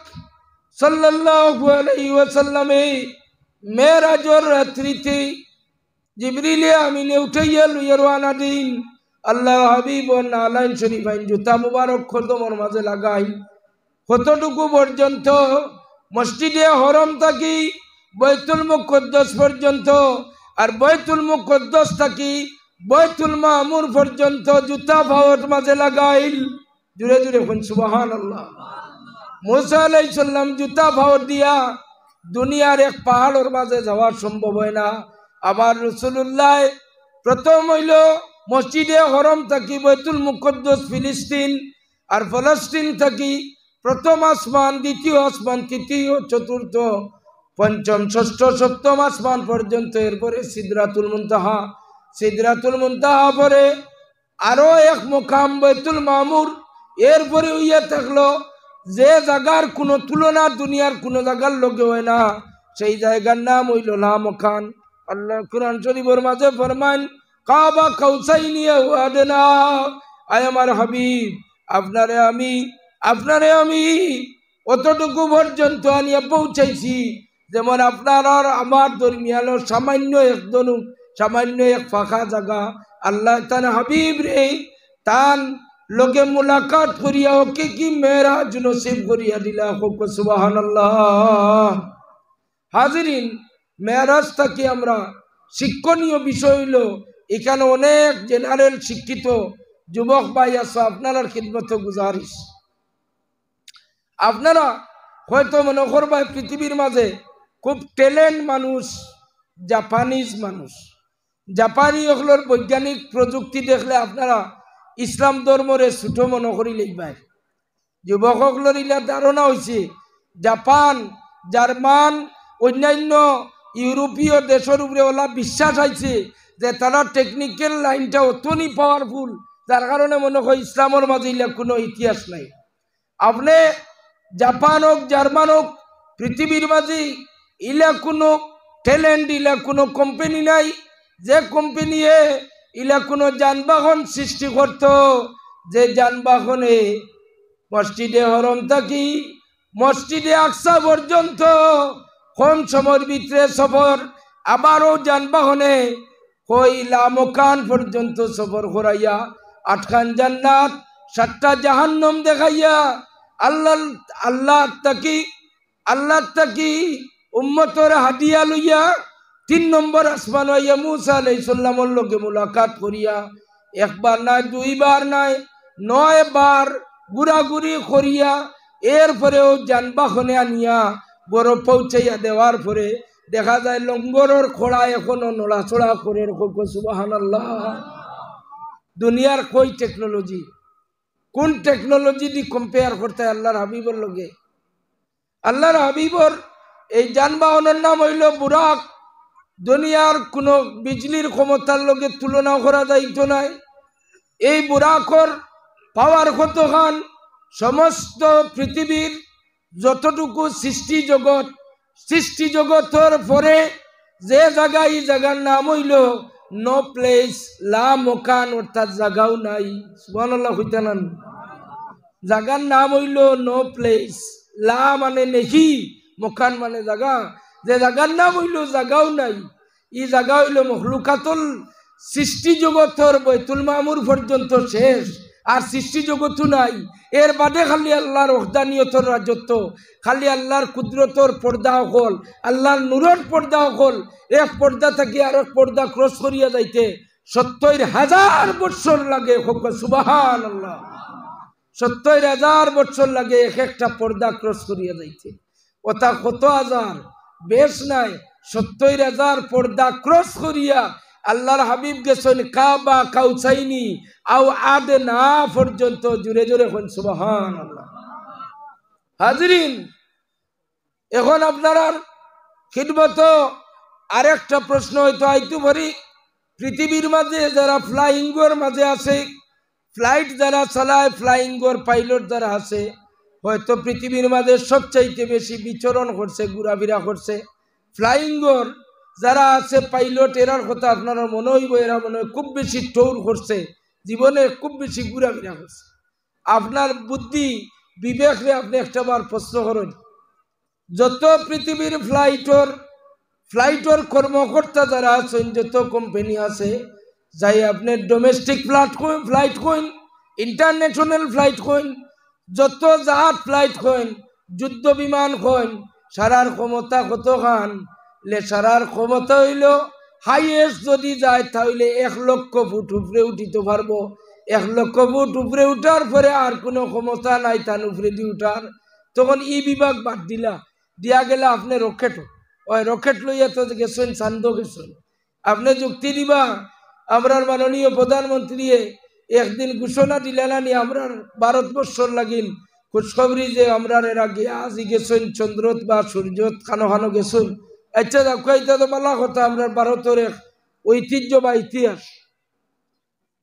সাল্লাল্লাহু আলাইহি ওয়াসাল্লামে মেরাজের রাত্রিতে জিবরিল আমিনে উঠাইয়া লইয়া রওনা দিন। আল্লাহ হাবিব নালাইন শরীফ আইন জুতা মুবারক কদমের মাঝে লাগাই কতটুকু পর্যন্ত মসজিদে হরম থাকি বাইতুল মুকদ্দাস পর্যন্ত আর বাইতুল মুকদ্দাস থাকি বাইতুল মামুর পর্যন্ত জুতা পাওয়ার মাঝে লাগাইল। জুড়ে জুড়ে কোন সুবহানাল্লাহ। মুসা আলাইহিস সালাম জুতা পাওয়ার দিয়া দুনিয়ার এক পাহাড়ের মাঝে যাওয়া সম্ভব হয় না। আবার রাসূলুল্লাহ প্রথম হইল মসজিদে হরম থাকি বাইতুল মুকদ্দাস ফিলিস্তিন আর ফলস্তিন থাকি প্রথম আসমান দ্বিতীয় আসমান তৃতীয় চতুর্থ পঞ্চম ষষ্ঠ সপ্তম আসমান পর্যন্ত। এরপরে সিদরাতুল মুনতাহা পরে আরো এক মুকাম বাইতুল মামুর। এরপরে হইয়া থাকলো যে জায়গার কোনো তুলনা দুনিয়ার কোনো জায়গার লোকে হয় না সেই জায়গার নাম হইল লামকান। আল্লাহ কুরআন শরীফের মাঝে ফরমান কাবা কাউসাইনি আও আদনা। আয় আমার হাবিব আপনারে আমি অতটুকু পর্যন্ত আনিয়া পৌঁছাইছি যেমন আপনার আর আমার দরমিয়ানো সামান্য এক ফাঁকা জায়গা। আল্লাহ তান হাবিব রে তান লোকে মুলাকাত করিয়া ওকে কি মেরাজ নসিব করিয়া দিলা সুবহানাল্লাহ। হাজিরিন, মেরাজ থাকি আমরা শিক্ষণীয় বিষয় হইল এখানে অনেক জেনারেল শিক্ষিত যুবক ভাই আছো, আপনার খিদমত গুজারিশ। আপনারা হয়তো মনে করবেন পৃথিবীর মাঝে খুব ট্যালেন্ট মানুষ জাপানিজ মানুষ, জাপানি হলোর বৈজ্ঞানিক প্রযুক্তি দেখলে আপনারা ইসলাম ধর্মরে ছোট মনে করি লিখবাই। যুবক হকলের ইলা ধারণা হয়েছে জাপান, জার্মান, অন্যান্য ইউরোপীয় দেশের উপরে ওলা বিশ্বাস আছে যে তারা টেকনিক্যাল লাইনটা অতনি পাওয়ারফুল, যার কারণে মনে হয় ইসলামের মাঝে ইলা কোনো ইতিহাস নাই। আপনি জাপান হোক, জার্মান হোক, পৃথিবীর মাঝে ইলা কোনো ট্যালেন্ট, ইলা কোনো কোম্পানি নাই যে কোম্পানি ইলা কোনো যানবাহন সৃষ্টি করত, যে যানবাহনে মসজিদে হরম থাকি মসজিদে আকসা পর্যন্ত কম সময়ের ভিতরে সফর, আবারও যানবাহনে কইলা মকান পর্যন্ত সফর করাইয়া 8খান জান্নাত 7টা জাহান্নাম দেখাইয়া আল্লাহ তাকি উম্মতর হাদিয়া লইয়া 3 নম্বর আসমান হইয়া মুসা আলাইহিস সালামের লগে মুলাকাত করিয়া একবার নাই, দুইবার নাই, 9 বার ঘুরাঘুরি করিয়া এরপরেও যানবাহনে আনিয়া বড় পৌঁছাইয়া দেওয়ার পরে দেখা যায় লঙ্গরের খোড়া এখনো নড়াচড়া করে। সুবহানাল্লাহ। দুনিয়ার কই টেকনোলজি, কোন টেকনোলজি দি কম্পেয়ার করতে আল্লাহর হাবিবর লগে? আল্লাহর হাবিবর এই যানবাহনের নাম হইল বুরাক। দুনিয়ার কোনো বিজলির ক্ষমতার লগে তুলনা করা যাইত নাই। এই বুরাকর পাওয়ার কতখান, সমস্ত পৃথিবীর যতটুকু সৃষ্টি জগতের পরে যে জায়গা, এই জায়গার নাম হইল নো প্লেস লা মকান, অর্থাৎ জায়গাও নাই। সুবহানাল্লাহ হইতানান। জায়গার নাম হইল নো প্লেস, লা মানে নেহি, মকান মানে জায়গা, যে জায়গার নাম হইল জায়গাও নাই। এই জায়গা হইল মখলুকাতুল সৃষ্টি জগতের বাইতুল মামুর পর্যন্ত শেষ, আর সৃষ্টি জগতও নাই। এর বাদে খালি আল্লাহর ওহদানিয়তর রাজত্ব, খালি আল্লাহর কুদরতর পর্দা হল, আল্লাহর নূরের পর্দা হল। এক পর্দা থেকে আর এক পর্দা ক্রস করিয়া যাইতে 70,000 বছর লাগে। সুবহানাল্লাহ। 70,000 বছর লাগে এক একটা পর্দা ক্রস করিয়া যাইতে। ওটা কত হাজার, বেশ নাই, 70,000 পর্দা ক্রস করিয়া আল্লাহর হাবিব গেছেন কাবা কাউসাইনি আও আদনা পর্যন্ত। জুড়ে জুড়ে হন সুবহানাল্লাহ। হাজরিন, এখন আপনারা খিদমত আরেকটা প্রশ্ন হয়তো আইতে পারি। পৃথিবীর মাঝে যারা ফ্লাইংয়ের মাঝে আছে, ফ্লাইট যারা চালায়, ফ্লাইংয়ের পাইলট যারা আছে, হয়তো পৃথিবীর মাঝে সবচাইতে বেশি বিচরণ করছে, ঘোরাফেরা করছে। ফ্লাইংয়ের যারা আছে পাইলট, এরার কথা আপনারা মনে হইব, এরা মনে হয় খুব বেশি ট্যুর করছে, জীবনে খুব বেশি ঘোরাফেরা করছে। আপনার বুদ্ধি বিবেকরে আপনি একটা বার প্রশ্ন করেন, যত পৃথিবীর ফ্লাইটর কর্মকর্তা যারা আছেন, যত কোম্পানি আছে, যাই আপনি domestic flight coin, international flight coin, যত জাহাজ ফ্লাইট কইন, যুদ্ধ বিমান কইন, সারার ক্ষমতা কতখান? সারার ক্ষমতা হইল হাইয়েস্ট যদি যায় তাহলে 1 লক্ষ ফুট উপরে উঠিতে পারবো। 1 লক্ষ ফুট উপরে উঠার পরে আর কোনো ক্ষমতা নাই তার উপরে দিয়ে উঠার। তখন বিভাগ বাদ দিয়া গেলে আপনি রকেট লইয়া তো গেছেন, চান্দ গেছেন। আপনি যুক্তি দিবা, আমরার মাননীয় প্রধানমন্ত্রী একদিন ঘোষণা দিলেন নি, আমরার ভারতবর্ষর লাগিন খুশখবরি যে আমরার এরা গিয়া আজি গেছেন চন্দ্রত বা সূর্যত খানো গেছেন। আচ্ছা দেখো, এটা তো বলা কথা, আমরা ভারতের এক ঐতিহ্য বা ইতিহাস।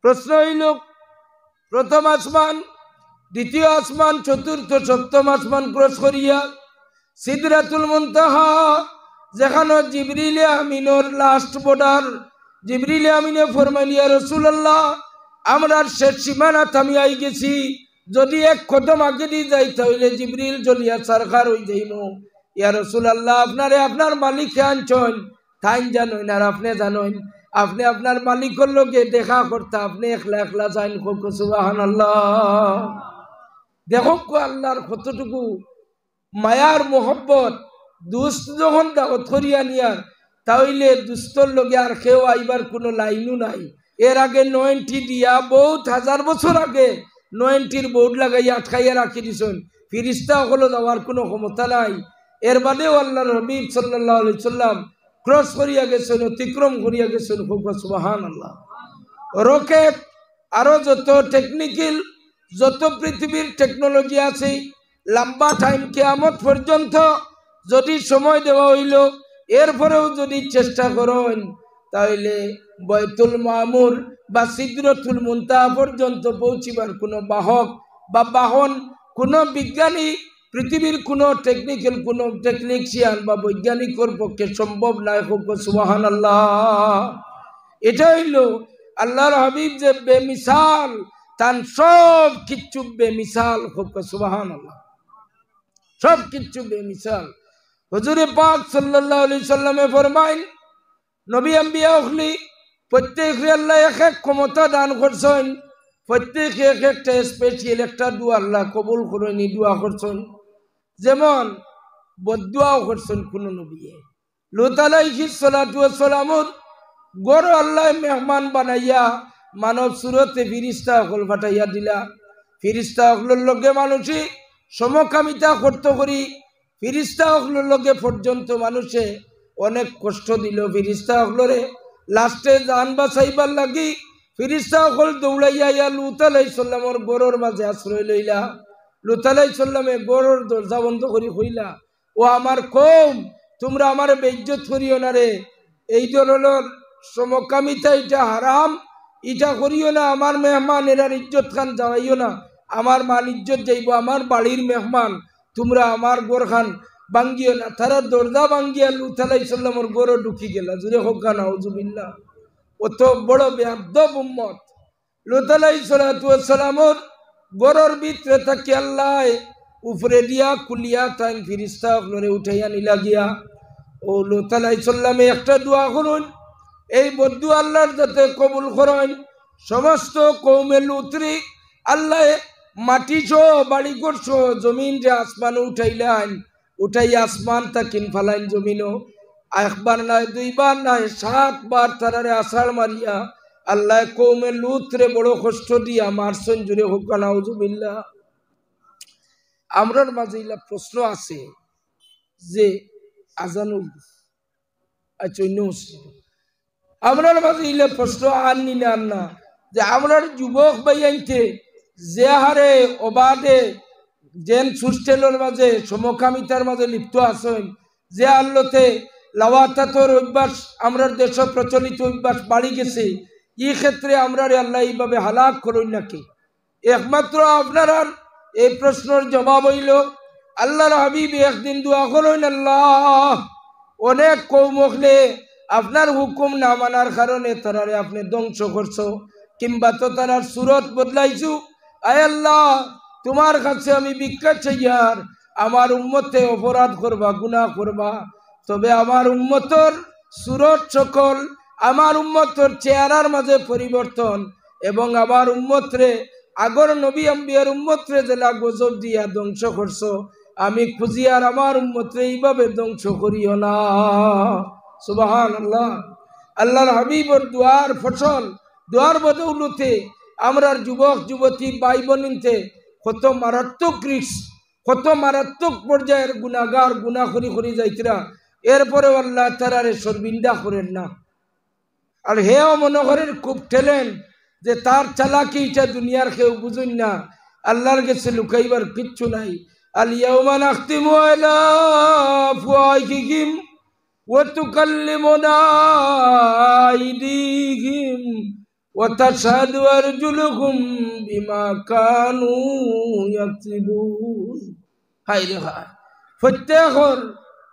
প্রশ্ন হইল, প্রথম আসমান, দ্বিতীয় আসমান, চতুর্থ সপ্তম আসমান ক্রস করিয়া সিদরাতুল মুনতাহা, যেখানে জিবরিল আমিনের লাস্ট বর্ডার, জিবরিল আমিনে ফরমাইল, ইয়া রাসূলুল্লাহ, আমরার শেষ সীমানা থামিয়াই গেছি, যদি 1 কদম আগে দিয়ে যাই তাহলে জিবরিল জ্বলিয়া সারখার হয়ে যাইব। ইয়া রাসূলুল্লাহ, আপনারে আপনার মালিক আনছেন, তাই জানেন আর আপনি জানেন, আপনি আপনার মালিকের লোকে দেখা করতে আপনি একলা একলা যাইন সুবহানাল্লাহ। দেখো আল্লাহর কতটুকু মায়ার মোহব্বত। দুস্ত যখন দাওয়াত করিয়া নিয়ার তাইলে দুস্তর লগে আর কেউ আইবার কোনো লাইনও নাই। এর আগে 90 দিয়া বহুত হাজার বছর আগে 90-র বোর্ড লাগাইয়া আটকাইয়া রাখি দিছেন। ফিরিস্তা হলো যাওয়ার কোনো ক্ষমতা নাই। এর বাদেও আল্লাহর হাবিব সাল্লাল্লাহু আলাইহি সাল্লাম ক্রস করিয়া গেছেন, অতিক্রম করিয়া গেছেন। সুবহানাল্লাহ। রকেট আরো যত টেকনিক্যাল যত পৃথিবীর টেকনোলজি আছে, লম্বা টাইম কিয়ামত পর্যন্ত যদি সময় দেওয়া হইল, এরপরেও যদি চেষ্টা করেন তাহলে বাইতুল মামুর বা সিদরাতুল মুনতাহা পর্যন্ত পৌঁছিবার কোনো বাহক বা বাহন কোনো বিজ্ঞানী পৃথিবীর কোনো টেকনিক্যাল কোনো টেকনিশিয়ান বা বৈজ্ঞানিকের পক্ষে সম্ভব নয়। সুবহানাল্লাহ। এটা হইল আল্লাহর হাবিব যে বেমিসাল, তার সব কিচ্ছু বেমিসাল। সুবহানাল্লাহ। সব কিচ্ছু বেমিসাল। হুজুরে পাক সাল্লাল্লাহু আলাইহি সাল্লামে ফরমাইন, নবী আম্বিয়া হলি প্রত্যেকে আল্লাহ এক এক ক্ষমতা দান করছেন, প্রত্যেকে এক একটা স্পেশাল একটা দোয়া আল্লাহ কবুল করেনি, দোয়া করছেন। যেমন বদদুয়াও করছেন কোন নবী। লূত আলাইহিস সালাতু ওয়াস সালামর গড় আল্লাহ মেহমান বানাইয়া মানব সুরতে ফিরিস্তা হল ফাটাইয়া দিলা। ফিরিস্তা হলের লগে মানুষই সমকামিতা করত করি, ফিরিস্তা হলের লগে পর্যন্ত মানুষে অনেক কষ্ট দিল। ফিরিস্তা হলরে লাস্টে জান বাঁচাইবার লাগি ফিরিস্তা হল দৌড়াইয়া লূত আলাইহিস সালামর গড়ের মাঝে আশ্রয় লইলা। লূত আলাইহিস সালামে গড়ের দরজা বন্ধ করি কইলা, ও আমার কওম, তোমরা আমার বেইজ্জত করিও না রে। এই ধরনের সমকামিতা এটা হারাম, এটা করিও না। আমার মেহমান এরার ইজ্জত খান যাওয়াইও না, আমার মান ইজ্জত যাইব, আমার বাড়ির মেহমান, তোমরা আমার গোর খান ভাঙ্গিও না। তারা দরজা ভাঙ্গিয়া লূত আলাইহিস সালামর গোরও ঢুকি গেলা। জুড়ে হোক না নাউজুবিল্লাহ। অত বড় বেয়াদব উম্মত। লূত আলাইহিস সালাতু ওয়াস সালামর গোরর ভিতরে থাকি আল্লাহ উপরে দিয়া কুলিয়া তাই ফিরিস্তা আপনারে উঠাইয়া নিলা গিয়া। ও লূত আলাইহিস সালামে একটা দোয়া করুন, এই বদদুয়া আল্লাহর যাতে কবুল করেন। সমস্ত কওমে লূতরি আল্লাহ মাটি সহ বাড়ি করছো, জমিন যে আসমানে উঠাইলেন, উঠাই আসমান তাকিন ফালাইন জমিনও। একবার নয়, দুইবার নয়, 7 বার তারারে আষাঢ় মারিয়া আল্লাহ কওমে লূতরে বড় কষ্ট দিয়া মারছেন। জুড়ে হোক না নাউজুবিল্লাহ। আমরার মাঝে ইলা প্রশ্ন আছে যে আজানুল আমরার মাঝে ইলে প্রশ্ন আননি না না যে আমরার যুবক ভাইয়াইতে যে হারে অবাধে জেন সুস্টেলের মাঝে সমকামিতার মাঝে লিপ্ত আছেন, যে আল্লতে লাওয়াতাতর অভ্যাস আমরার দেশ প্রচলিত অভ্যাস বাড়ি গেছে, এই ক্ষেত্রে আমরার আল্লাহ এইভাবে হালাক করুন নাকি? একমাত্র আপনার এই প্রশ্নের জবাব হইল আল্লাহর হাবিব একদিন দোয়া করুন, আল্লাহ অনেক কওম হলে আপনার হুকুম না মানার কারণে তারারে আপনি ধ্বংস করছো, কিংবা তো তারার সুরত বদলাইছো। আয় আল্লাহ, তোমার কাছে আমি ভিক্ষা চাই, আর আমার উম্মতে অপরাধ করবা, গুনাহ করবা, তবে আমার উম্মতর সুরত সকল, আমার উম্মতর চেহারার মাঝে পরিবর্তন, এবং আমার উম্মতরে আগর নবী আম্বিয়ার উম্মতরে জেলা গজব দিয়া ধ্বংস করছো, আমি খুঁজি আর আমার উম্মতরে এইভাবে ধ্বংস করিও না। সুবহানাল্লাহ। আল্লাহর হাবিবর দুয়ার ফসল, দুয়ার বদৌলতে আমরার যুবক যুবতী ভাই বোনিনতে কত মারাত্মক রিস্ক, কত মারাত্মক পর্যায়ের গুনাহগার, গুনাহ করি যাইতরা, এরপরেও আল্লাহ তারারে শর্মিন্দা করেন না। আর হেও মনে করেন খুব ট্যালেন্ট, যে তার চালাকি এটা দুনিয়ার কেউ বুঝুন না, আল্লাহর কাছে লুকাইবার কিচ্ছু নাই। আল ইয়াউমা নাখতিমু আলা আফওয়াহিহিম ওয়া তুকাল্লিমুনা আইদিহিম ওয়া তাশহাদু আরজুলুহুম বিমা কানু ইয়াকসিবুন। হায় রে হায়,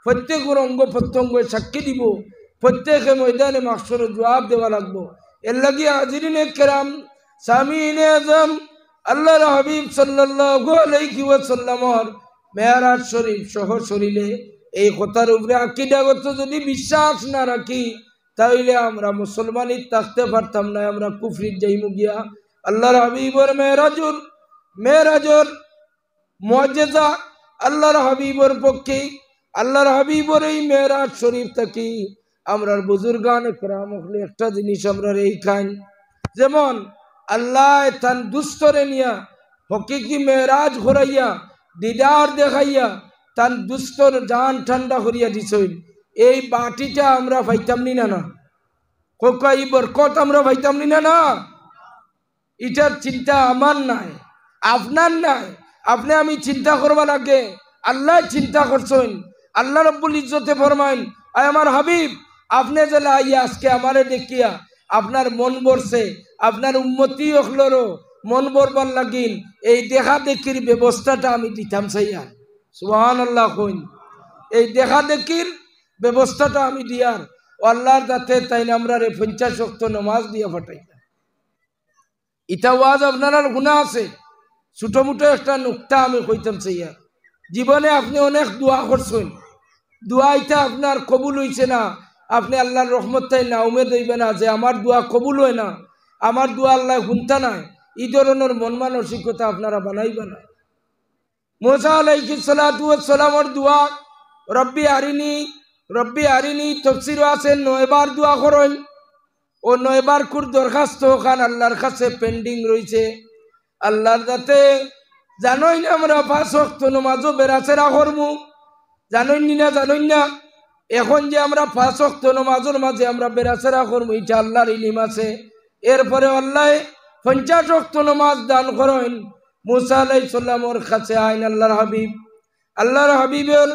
প্রত্যেকের অঙ্গ প্রত্যঙ্গ সাক্ষী দিব, প্রত্যেকে ময়দানে মাহশরে জবাব দেওয়া লাগবো। এর লাগি হাজিরিনে কেরাম, সামিনে আজম, আল্লাহর হাবিব সাল্লাল্লাহু আলাইহি ওয়াসাল্লামর মেরাজ শরীফ সহ শরীরে এই কথার উপরে আকীদাগত যদি বিশ্বাস না রাখি, তাইলে আমরা মুসলমানই থাকতে পারতাম না, আমরা কুফরিত যাইমু গিয়া। আল্লাহর হাবিবর মেরাজর মুআজ্জিজা আল্লাহর হাবিবর পক্ষে, আল্লাহর হাবিবর এই মেরাজ শরীফ থাকি আমরার বুজুর্গান একরাম হলে একটা জিনিস আমরা এই খান, যেমন আল্লাহ তান দুস্তরে নিয়া হকিকি মেরাজ ঘুরাইয়া দিদার দেখাইয়া তান দুস্তর জান ঠান্ডা করিয়া দিছইন। এই বাটিটা আমরা পাইতাম নি না, কোকা এই বরকত আমরা পাইতাম নি না। এটার চিন্তা আমার নাই, আপনার নাই। আপনি আমি চিন্তা করবা লাগে, আল্লাহ চিন্তা করছেন। আল্লাহ রব্বুল ইজ্জতে ফরমাইন, আয় আমার হাবিব, আপনি যে লাইয়া আজকে আমারে দেখিয়া আপনার মন ভরছে, আপনার উম্মতি হলরও মন ভরবার লাগিন, এই দেখা দেখির ব্যবস্থাটা আমি দিতাম চাইয়া। সুবহানাল্লাহ কইন, এই দেখা দেখির ব্যবস্থাটা আমি দিয়ার আল্লাহর দাতে তাই আমরা 50 ওয়াক্ত নামাজ দিয়া ফাটাই। ইটা ওয়াজ আপনার গুণা আছে, ছোট মোটো একটা নুক্তা আমি কইতাম চাইয়া। জীবনে আপনি অনেক দোয়া করছেন, দোয়া ইটা আপনার কবুল হইছে না, আপনি আল্লাহর রহমত তাই না উমেদ হইবে না যে আমার দোয়া কবুল হয় না, আমার দোয়া আল্লাহ শুনতা নাই। এই ধরনের মন মানসিকতা আপনারা বানাইবে না। মুসা আলাইহিস সালাতু ওয়াস সালামের দোয়া রব্বি আরিনি তাফসীর আছে 9 বার দোয়া করেন। ও 9 বার কুর দরখাস্ত খান আল্লাহর কাছে পেন্ডিং রইছে। আল্লাহর দাতে জানোই না আমরা 5 ওয়াক্ত নামাজও বেরাসেরা করমু, জানোই না। এখন যে আমরা 5 ওয়াক্ত নামাজের মাঝে আমরা বেরাসেরা করমু, এটা আল্লাহর ইলম আছে। এরপরে আল্লাহ 50 ওয়াক্ত নামাজ দান করেন। মুসা আলাইহিস সালামের কাছে আইন আল্লাহর হাবিবের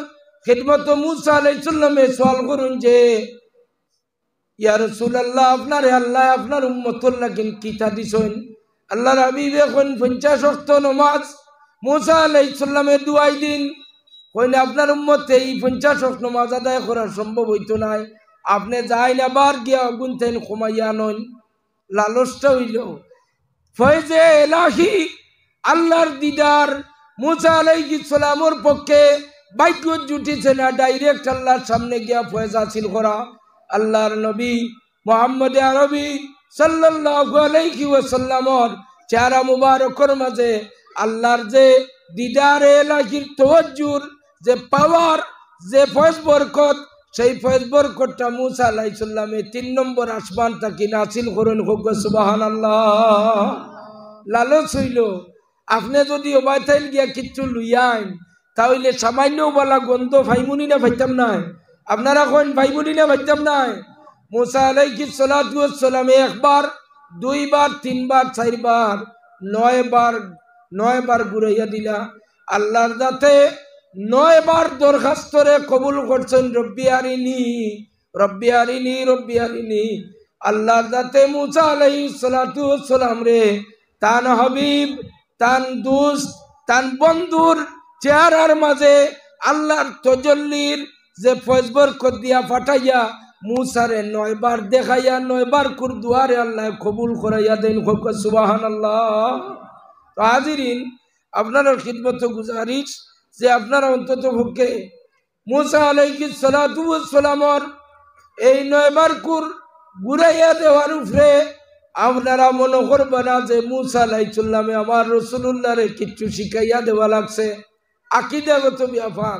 খিদমত মুসা আলাইহিস সালামে সওয়াল করুন যে ইয়া রাসূলুল্লাহ, আপনারে আল্লাহ আপনার উম্মতর লাগেন কিতা দিছেন। আল্লাহর হাবিব এখন 50 ওয়াক্ত নামাজ মুসা আলাইহিস সালামে দুয়াই দিন, কইনা আপনার উম্মতে এই 50 ওয়াক্ত নামাজ আদায় করা সম্ভব হইতো না, আপনি যাই না বার গিয়া গুনতেন কমাইয়া নন। লালসটা হইল ফয়জে এলাহি, আল্লাহর দিদার মুসা আলাইহিস সালামের পক্ষে বাইক জুটিছে না, ডাইরেক্ট আল্লাহর সামনে গিয়া ফয়েজ হাসিল করা। আল্লাহর নবী মুহাম্মদ আরবি সাল্লাল্লাহু আলাইহি ওয়াসাল্লামর চেহারা মুবারকের মাঝে আল্লাহর যে দিদারে এলাহির তাওয়াজ্জুর যে পাওয়ার, যে ফয়েজ বরকত, সেই ফয়েজ বরকতটা মুসা আলাইহিস সালামে 3 নম্বর আসমান থেকে নাসিল করেন। সুবহানাল্লাহ। লালচ হইল আপনি যদি ওবাইতাইল গিয়া কিচ্ছু লইয়াইন, তাহলে সামান্য বলা গন্ধ ভাইমুনি না ভাইতাম নাই? আপনারা কোন ভাইমুনি না ভাইতাম নাই? মুসা আলাইহিস সালাতু ওয়াস সালাম 1 বার 2 বার 3 বার 4 বার 9 বার ঘুরাইয়া দিলা। আল্লাহর দাতে 9 বার দরখাস্তরে কবুল করছেন, রব্বি আরিনি। আল্লাহর দাতে মুসা আলাইহিস সালাতু ওয়াস সালাম রে তান হাবিব, তান দোস্ত, তান বন্ধুর চেহারার মাঝে আল্লাহর তজল্লির যে ফয়েজ বরকত দিয়া ফাটাইয়া মুসারে 9 বার দেখাইয়া 9 বার কুর দুয়ারে আল্লাহ কবুল করাইয়া দেন। সুবহানাল্লাহ। তো হাজিরিন, আপনার খিদমত গুজারিশ যে আপনারা অন্তত পক্ষে মুসা আলাইহিস সালাতু ওয়াস সালামর এই 9 বার কুর ঘুরাইয়া দেওয়ার উপরে আপনারা মনে করবেন না যে মুসা আলাইহিস সালামে আমার রাসূলুল্লাহ রে কিছু শিখাইয়া দেওয়া লাগছে। আকীদাগত ব্যাপার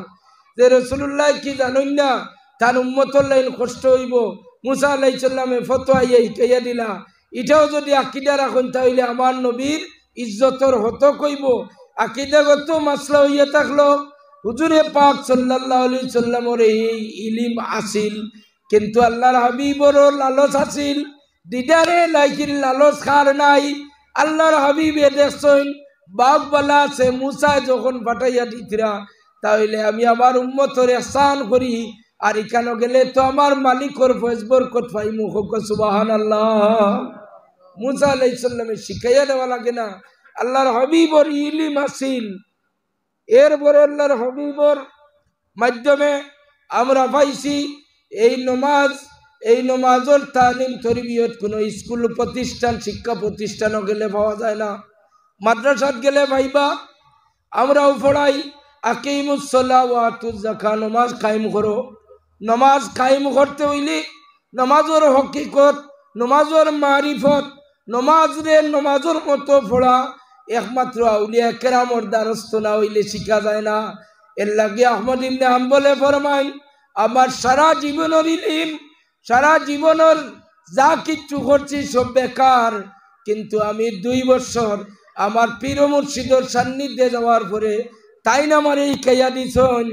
যে রাসূলুল্লাহ কি জানেন না, তার উম্মতর লাইন কষ্ট হইব, মুসা আলাইহিস সালামে ফতোয়া শিখাইয়া দিলা, এটাও যদি আকীদা রাখেন তাহলে আমার নবীর ইজ্জতর হত কইব। আকীদাগত মাসলা হইয়া থাকলো হুজুরে পাক সাল্লাল্লাহু আলাইহি সাল্লামের এই ইলম আসিল, কিন্তু আল্লাহর হাবিবেরও লালচ আসিল, দিদারে লাইকির লালচ খার নাই। আল্লাহর হাবিবে দেখছেন বাপ বলা আছে মুসা যখন পাঠাইয়া দিতরা, তাহলে আমি আমার উম্মতর ইহসান করি, আর এখানে গেলে তো আমার মালিকর ফয়েজ বরকত পাইমু। সুবহানাল্লাহ। মুসা আলাইহিস সালামে শিখাইয়া দেওয়া লাগে না, আল্লাহর হাবিবর ইলম আসিল। এরপরে আল্লাহর হাবিবর মাধ্যমে আমরা পাইছি এই নমাজের তালিম তরবিয়ত কোনো স্কুল প্রতিষ্ঠান, শিক্ষা প্রতিষ্ঠানও গেলে পাওয়া যায় না, মাদ্রাসাত গেলে ভাইবা আমরাও পড়াই আকিমুস সালাহ ওয়া আতুজ যাকাত, নমাজ কায়েম করো। নমাজ কায়েম করতে হইলে নমাজর হকিকত, নমাজর মারিফত, নমাজর মতো পড়া একমাত্র আউলিয়া কেরামর দ্বারস্থ না হইলে শিখা যায় না। এর লাগে আহমদ ইবনে হাম্বলে ফরমাইন, আমার সারা জীবনের ইলম, সারা জীবনের যা কিচ্ছু করছি সব বেকার, কিন্তু আমি 2 বছর আমার পীর মুর্শিদর সান্নিধ্যে যাওয়ার পরে তাই না আমার এই কেয়া দিছন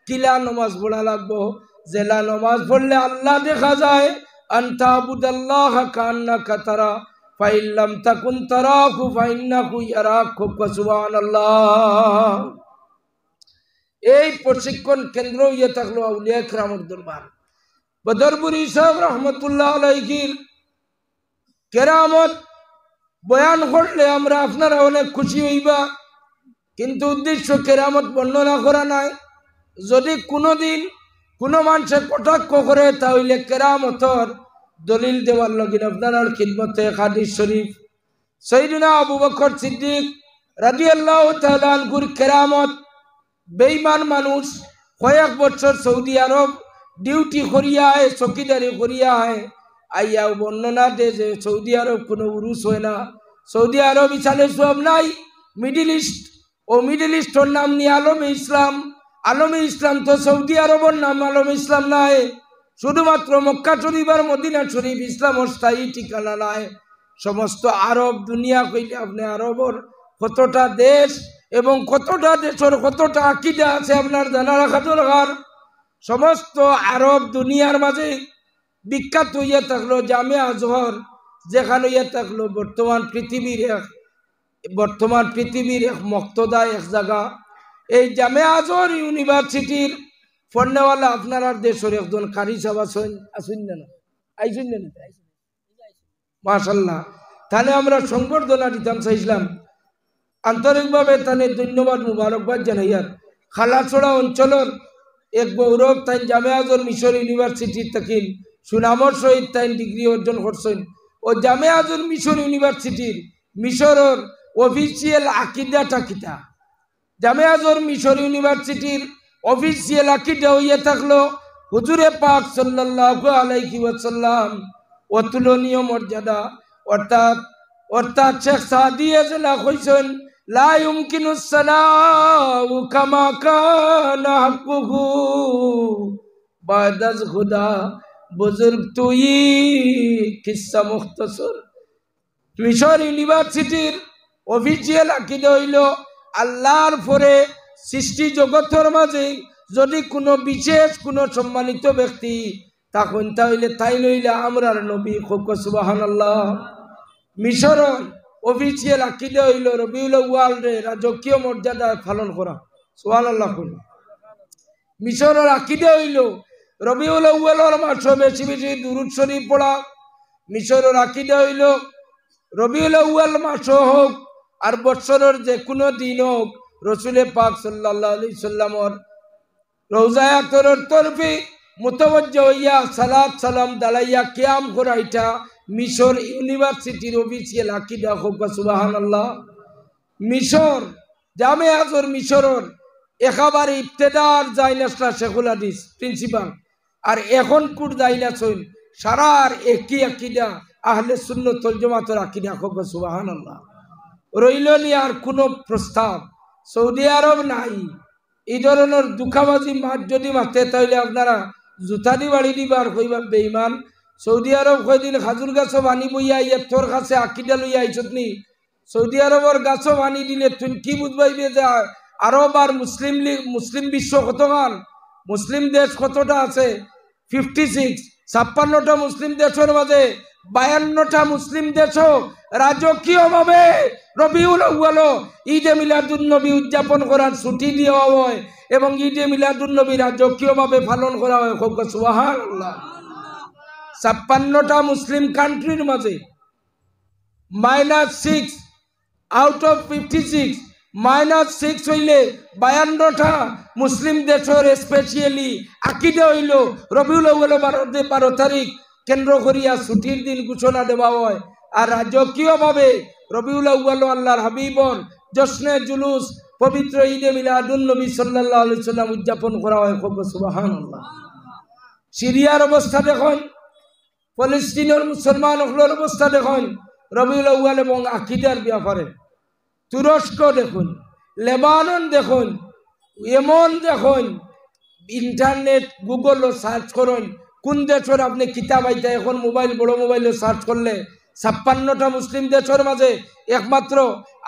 কিলা নমাজ পড়া লাগবো, জেলা নমাজ পড়লে আল্লাহ দেখা যায়। আনতা আবুদাল্লাহ কান্নাকা তারা ফাইল্লাম তাকুন তারাহু ফাইন্নাহু ইয়ারাকুকা। সুবহানাল্লাহ। এই প্রশিক্ষণ কেন্দ্র ইয়ে থাকলো আউলিয়া কেরামের দরবার। বদরপুরি সাহেব রহমতুল্লাহ আলাইহির কেরামত বয়ান করলে আমরা আপনারা অনেক খুশি হইবা, কিন্তু উদ্দেশ্য কেরামত বর্ণনা করা নাই। যদি কোনোদিন কোনো মানুষের কটাক্ষ করে তাহলে কেরামতর দলিল দেওয়ার লগিন আপনার খিদমতে হাদিস শরীফ সাইয়েদনা আবু বকর সিদ্দিক রাদিয়াল্লাহু তাআলা আনহুর কেরামত। বেঈমান মানুষ কয়েক বছর সৌদি আরব ডিউটি করিয়া হয়, চকিদারি করিয়া হয়, আইয়া বর্ণনা দে যে সৌদি আরব কোনো উরুস হয় না, সৌদি আরব ইসালে সব নাই, মিডিল ইস্ট ও মিডিল ইস্টর নাম নিয়ে আলমে ইসলাম। আলমে ইসলাম তো সৌদি আরবের নাম আলমে ইসলাম নাই, শুধুমাত্র মক্কা শরীফ আর মদিনা শরীফ ইসলামের স্থায়ী ঠিকানা নাই। সমস্ত আরব দুনিয়া কইলে আপনি আরবর কতটা দেশ এবং কতটা দেশের কতটা আকিদা আছে আপনার জানা রাখা দরকার। সমস্ত আরব দুনিয়ার মাঝে বিখ্যাত হইয়া থাকলো জামে আজহর, যেখানে হইয়া থাকলো বর্তমান পৃথিবীর এক মক্তদা এক জায়গা। এই জামে আজহর ইউনিভার্সিটির ফন্নেওয়ালা আপনার দেশের একজন কারি সাহেব আসুন না, আইসুন না মাশাআল্লাহ। তাহলে আমরা সংবর্ধনা দিতাম চাইছিলাম, আন্তরিকভাবে তাহলে ধন্যবাদ মুবারকবাদ জানাইয়ার। খালাছড়া অঞ্চলের এক গৌরব তাই জামে আজহর মিশর ইউনিভার্সিটির থাকিন সুনামর সহিত তাই ডিগ্রি অর্জন করছেন। ও জামে আজহর মিশর ইউনিভার্সিটির মিশরের অফিসিয়াল আকিদাটা কিতা, জামে আজহর মিশর ইউনিভার্সিটির অফিসিয়াল আকিদা হইয়া থাকলো হুজুরে পাক সাল্লাল্লাহু আলাইহি ওয়াসাল্লাম অতুলনীয় মর্যাদা। অর্থাৎ শেখ সাদি এজলা কইছেন, লা ইউমকিনুস সালাউ কামা কানা হাক্কুহু বাদাজ খুদা বুজুর্গ তুই কিসসা মুখতাসর। মিশর ইউনিভার্সিটির অফিসিয়াল আকিদা হইল আল্লাহর পরে সৃষ্টি জগতের মাঝে যদি কোনো বিশেষ কোনো সম্মানিত ব্যক্তি তখন তাহলে তাই লইলে আমরার নবী সুবহানাল্লাহ। মিশরের অফিসিয়াল আকিদা হইল রবিউল আউয়ালে রাজকীয় মর্যাদা পালন করা। সুবহানাল্লাহ। মিশরের আকিদা হইল রবিউল আউয়ালের মাসে বেশি বেশি দুরূদ শরীফ পড়া। মিশরের আকিদা হইল রবিউল আউয়াল মাস হোক আর বছরের যে কোনো দিন হোক রসুলে পাক সাল্লাল্লাহু আলাইহি সাল্লামর রওজায়ে আতরের তরফে মুতাওয়াজ্জিহ হইয়া সালাত সালাম দালাইয়া কিয়াম করা, এটা মিশর ইউনিভার্সিটির অফিসিয়াল আকিদা হোক। সুবহানাল্লাহ। মিশর জামে আজহর মিশরের একেবারে ইবতেদার জাইনাসলা শেখুল হাদিস প্রিন্সিপাল, আর এখন কুট জাইনাসইন সারার একই আকিদা আহলে সুন্নাত ওয়াল জামাতের আকিদা হোক। সুবহানাল্লাহ। রইল নি আর কোনো প্রস্তাব, সৌদি আরব নাই। এই ধরনের দুঃখাবাজি মাঠ যদি মারতে তাহলে আপনারা জুতাদি বাড়ি দিবার কইবার বেঈমান। সৌদি আরব কয়দিন খাজুর গাছও বানি বইয়া ইয়ে তোর কাছে আকিদা লইয়া আইছত নি। সৌদি আরবের গাছও বানি দিলে তুই কি বুঝবাইবে যে আরব আর মুসলিম বিশ্ব কতখান, মুসলিম দেশ কতটা আছে? 56, 56টা মুসলিম দেশের মাঝে 52টা মুসলিম দেশও রাজকীয়ভাবে রবিউল আউয়াল ঈদে মিলাদুন নবী উদযাপন করার ছুটি দেওয়া হয় এবং ঈদে মিলাদুন নবী রাজকীয়ভাবে পালন করা হয়। সুবহানাল্লাহ। 56টা মুসলিম কান্ট্রির মাঝে -6 আউট অফ 56, -6 হইলে 52টা মুসলিম দেশের স্পেশালি আকিদা হইল রবিউল আউয়াল 12 তারিখ কেন্দ্র করিয়া ছুটির দিন ঘোষণা দেওয়া হয়। আর রাজকীয়ভাবে রবিউল আউয়াল আল্লাহর হাবিবর জশ্নে জুলুস পবিত্র ঈদে মিলাদুন নবী সাল্লাল্লাহু আলাইহি সাল্লাম উদযাপন করা হয়। সুবহানাল্লাহ। সিরিয়ার অবস্থা দেখুন, ফিলিস্তিনের মুসলমান হলের অবস্থা দেখুন রবিউল আউয়াল এবং আকিদার ব্যাপারে। তুরস্ক দেখুন, লেবানন দেখুন, এমন দেখুন ইন্টারনেট গুগলও সার্চ করুন কোন দেশের আপনি কিতাব আইতা এখন মোবাইল বড় মোবাইলে সার্চ করলে 56টা মুসলিম দেশের মাঝে একমাত্র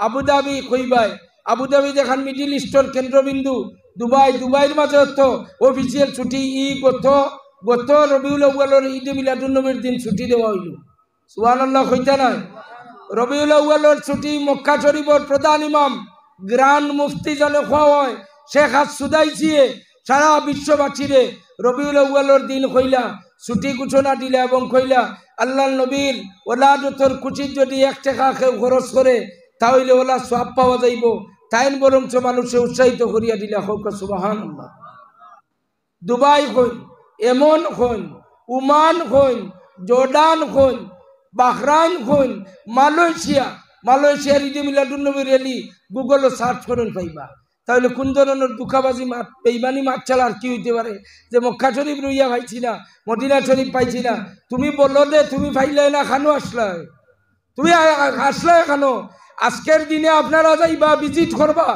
আবুধাবি কইবাই, আবুধাবি দেখান মিডিল ইস্টের কেন্দ্রবিন্দু, দুবাইয়ের মাঝে তো অফিসিয়াল ছুটি গত রবিউল আউয়ালের ঈদে মিলাদুন্নবীর দিন ছুটি দেওয়া হইল। সুবহানাল্লাহ কইতা নাই? রবিউল আউয়ালের ছুটি মক্কা শরীফের প্রধান ইমাম গ্রান্ড মুফতি জানে খাওয়া হয় শেখ সুদাইছিয়ে সারা বিশ্ববাসীরে রবিউল আউয়ালের দিন কইলা ছুটি ঘোষণা দিলা এবং কইলা আল্লাহ নবীর ওলাদতর কুচির যদি 1 টাকা কেউ খরচ করে তাহলে ওলা সওয়াব পাওয়া যাইব, তাইন বরঞ্চ মানুষে উৎসাহিত করিয়া দিলা। হোক সুবহানাল্লাহ। দুবাই কইন, এমন coin, Oman coin, Jordan coin, Bahrain coin, মালয়েশিয়ার ঈদে মিলাদুন্নবীর রেলি গুগলে সার্চ করুন পাইবা। তাহলে কোন ধরনের দুঃখাবাজি মাত বেইমানি মাত ছাড়া আর কি হইতে পারে? যে মক্কা শরীফ রইয়া পাইছি না, মদিনা শরীফ পাইছি না, তুমি বললো দে তুমি পাইলে না খানো আসলা, তুমি আসলে খানো। আজকের দিনে আপনারা যাইবা ভিজিট করবা,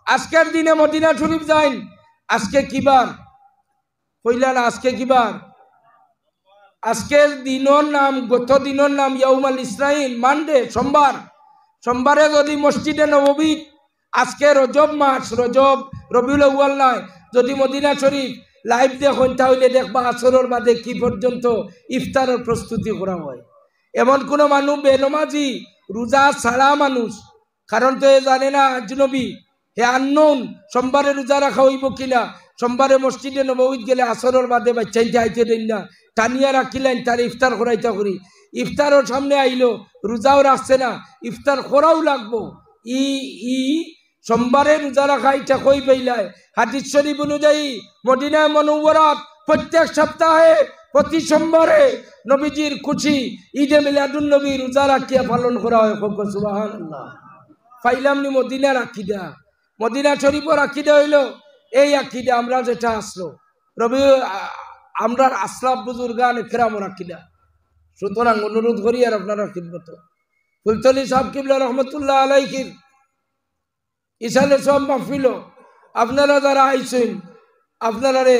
আজকের দিনে মদিনা শরীফ যাইন। আজকে কিবার কইলা না? আজকে কিবার? আজকের দিনের নাম, গত দিনের নাম ইয়াউমাল ইসরাইল, মানডে, সোমবারে যদি মসজিদে নববী আজকে রজব মাস, রবিউল আউয়াল নয়, যদি মদিনা শরীফ লাইভ দেখুন তাহলে দেখবা আসরের বাদে কি পর্যন্ত ইফতারের প্রস্তুতি করা হয়। এমন কোনো মানুষ বেনমাজি রোজা ছাড়া মানুষ, কারণ তো এ জানে না আজনবী, হে আননোন সোমবারে রোজা রাখা হইব কিনা। সোমবারে মসজিদে নববীত গেলে আসরের বাদে বাচ্চাইতে আইতে দেন না, টানিয়া রাখিলেন তার ইফতার করাইতে করি। ইফতারও সামনে আইলো, রোজাও রাখছে না, ইফতার করাও লাগবো। সোমবারে রোজা রাখা এটা কই পাইলায়? হাদিস শরীফ অনুযায়ী মদিনা মুনাওয়ারাত প্রত্যেক সপ্তাহে প্রতি সোমবারে নবীজির খুশি ঈদে মিলাদুন নবী রোজা রাখিয়া পালন করা হয়। সুবহানাল্লাহ। পাইলাম নি মদিনার আকীদা, মদিনা শরীফের আকীদা হইল এই আকীদা আমরা যেটা আসলো আমরা আসলাফ বুজুর্গান ইকরামের আকীদা। সুতরাং অনুরোধ করি আর আপনারা খিদমত ফুলতলি সাহেব কিবলা রহমতুল্লাহ আলাইহির ইসালে সব মাহফিল আপনারা যারা আইছেন আপনারা রে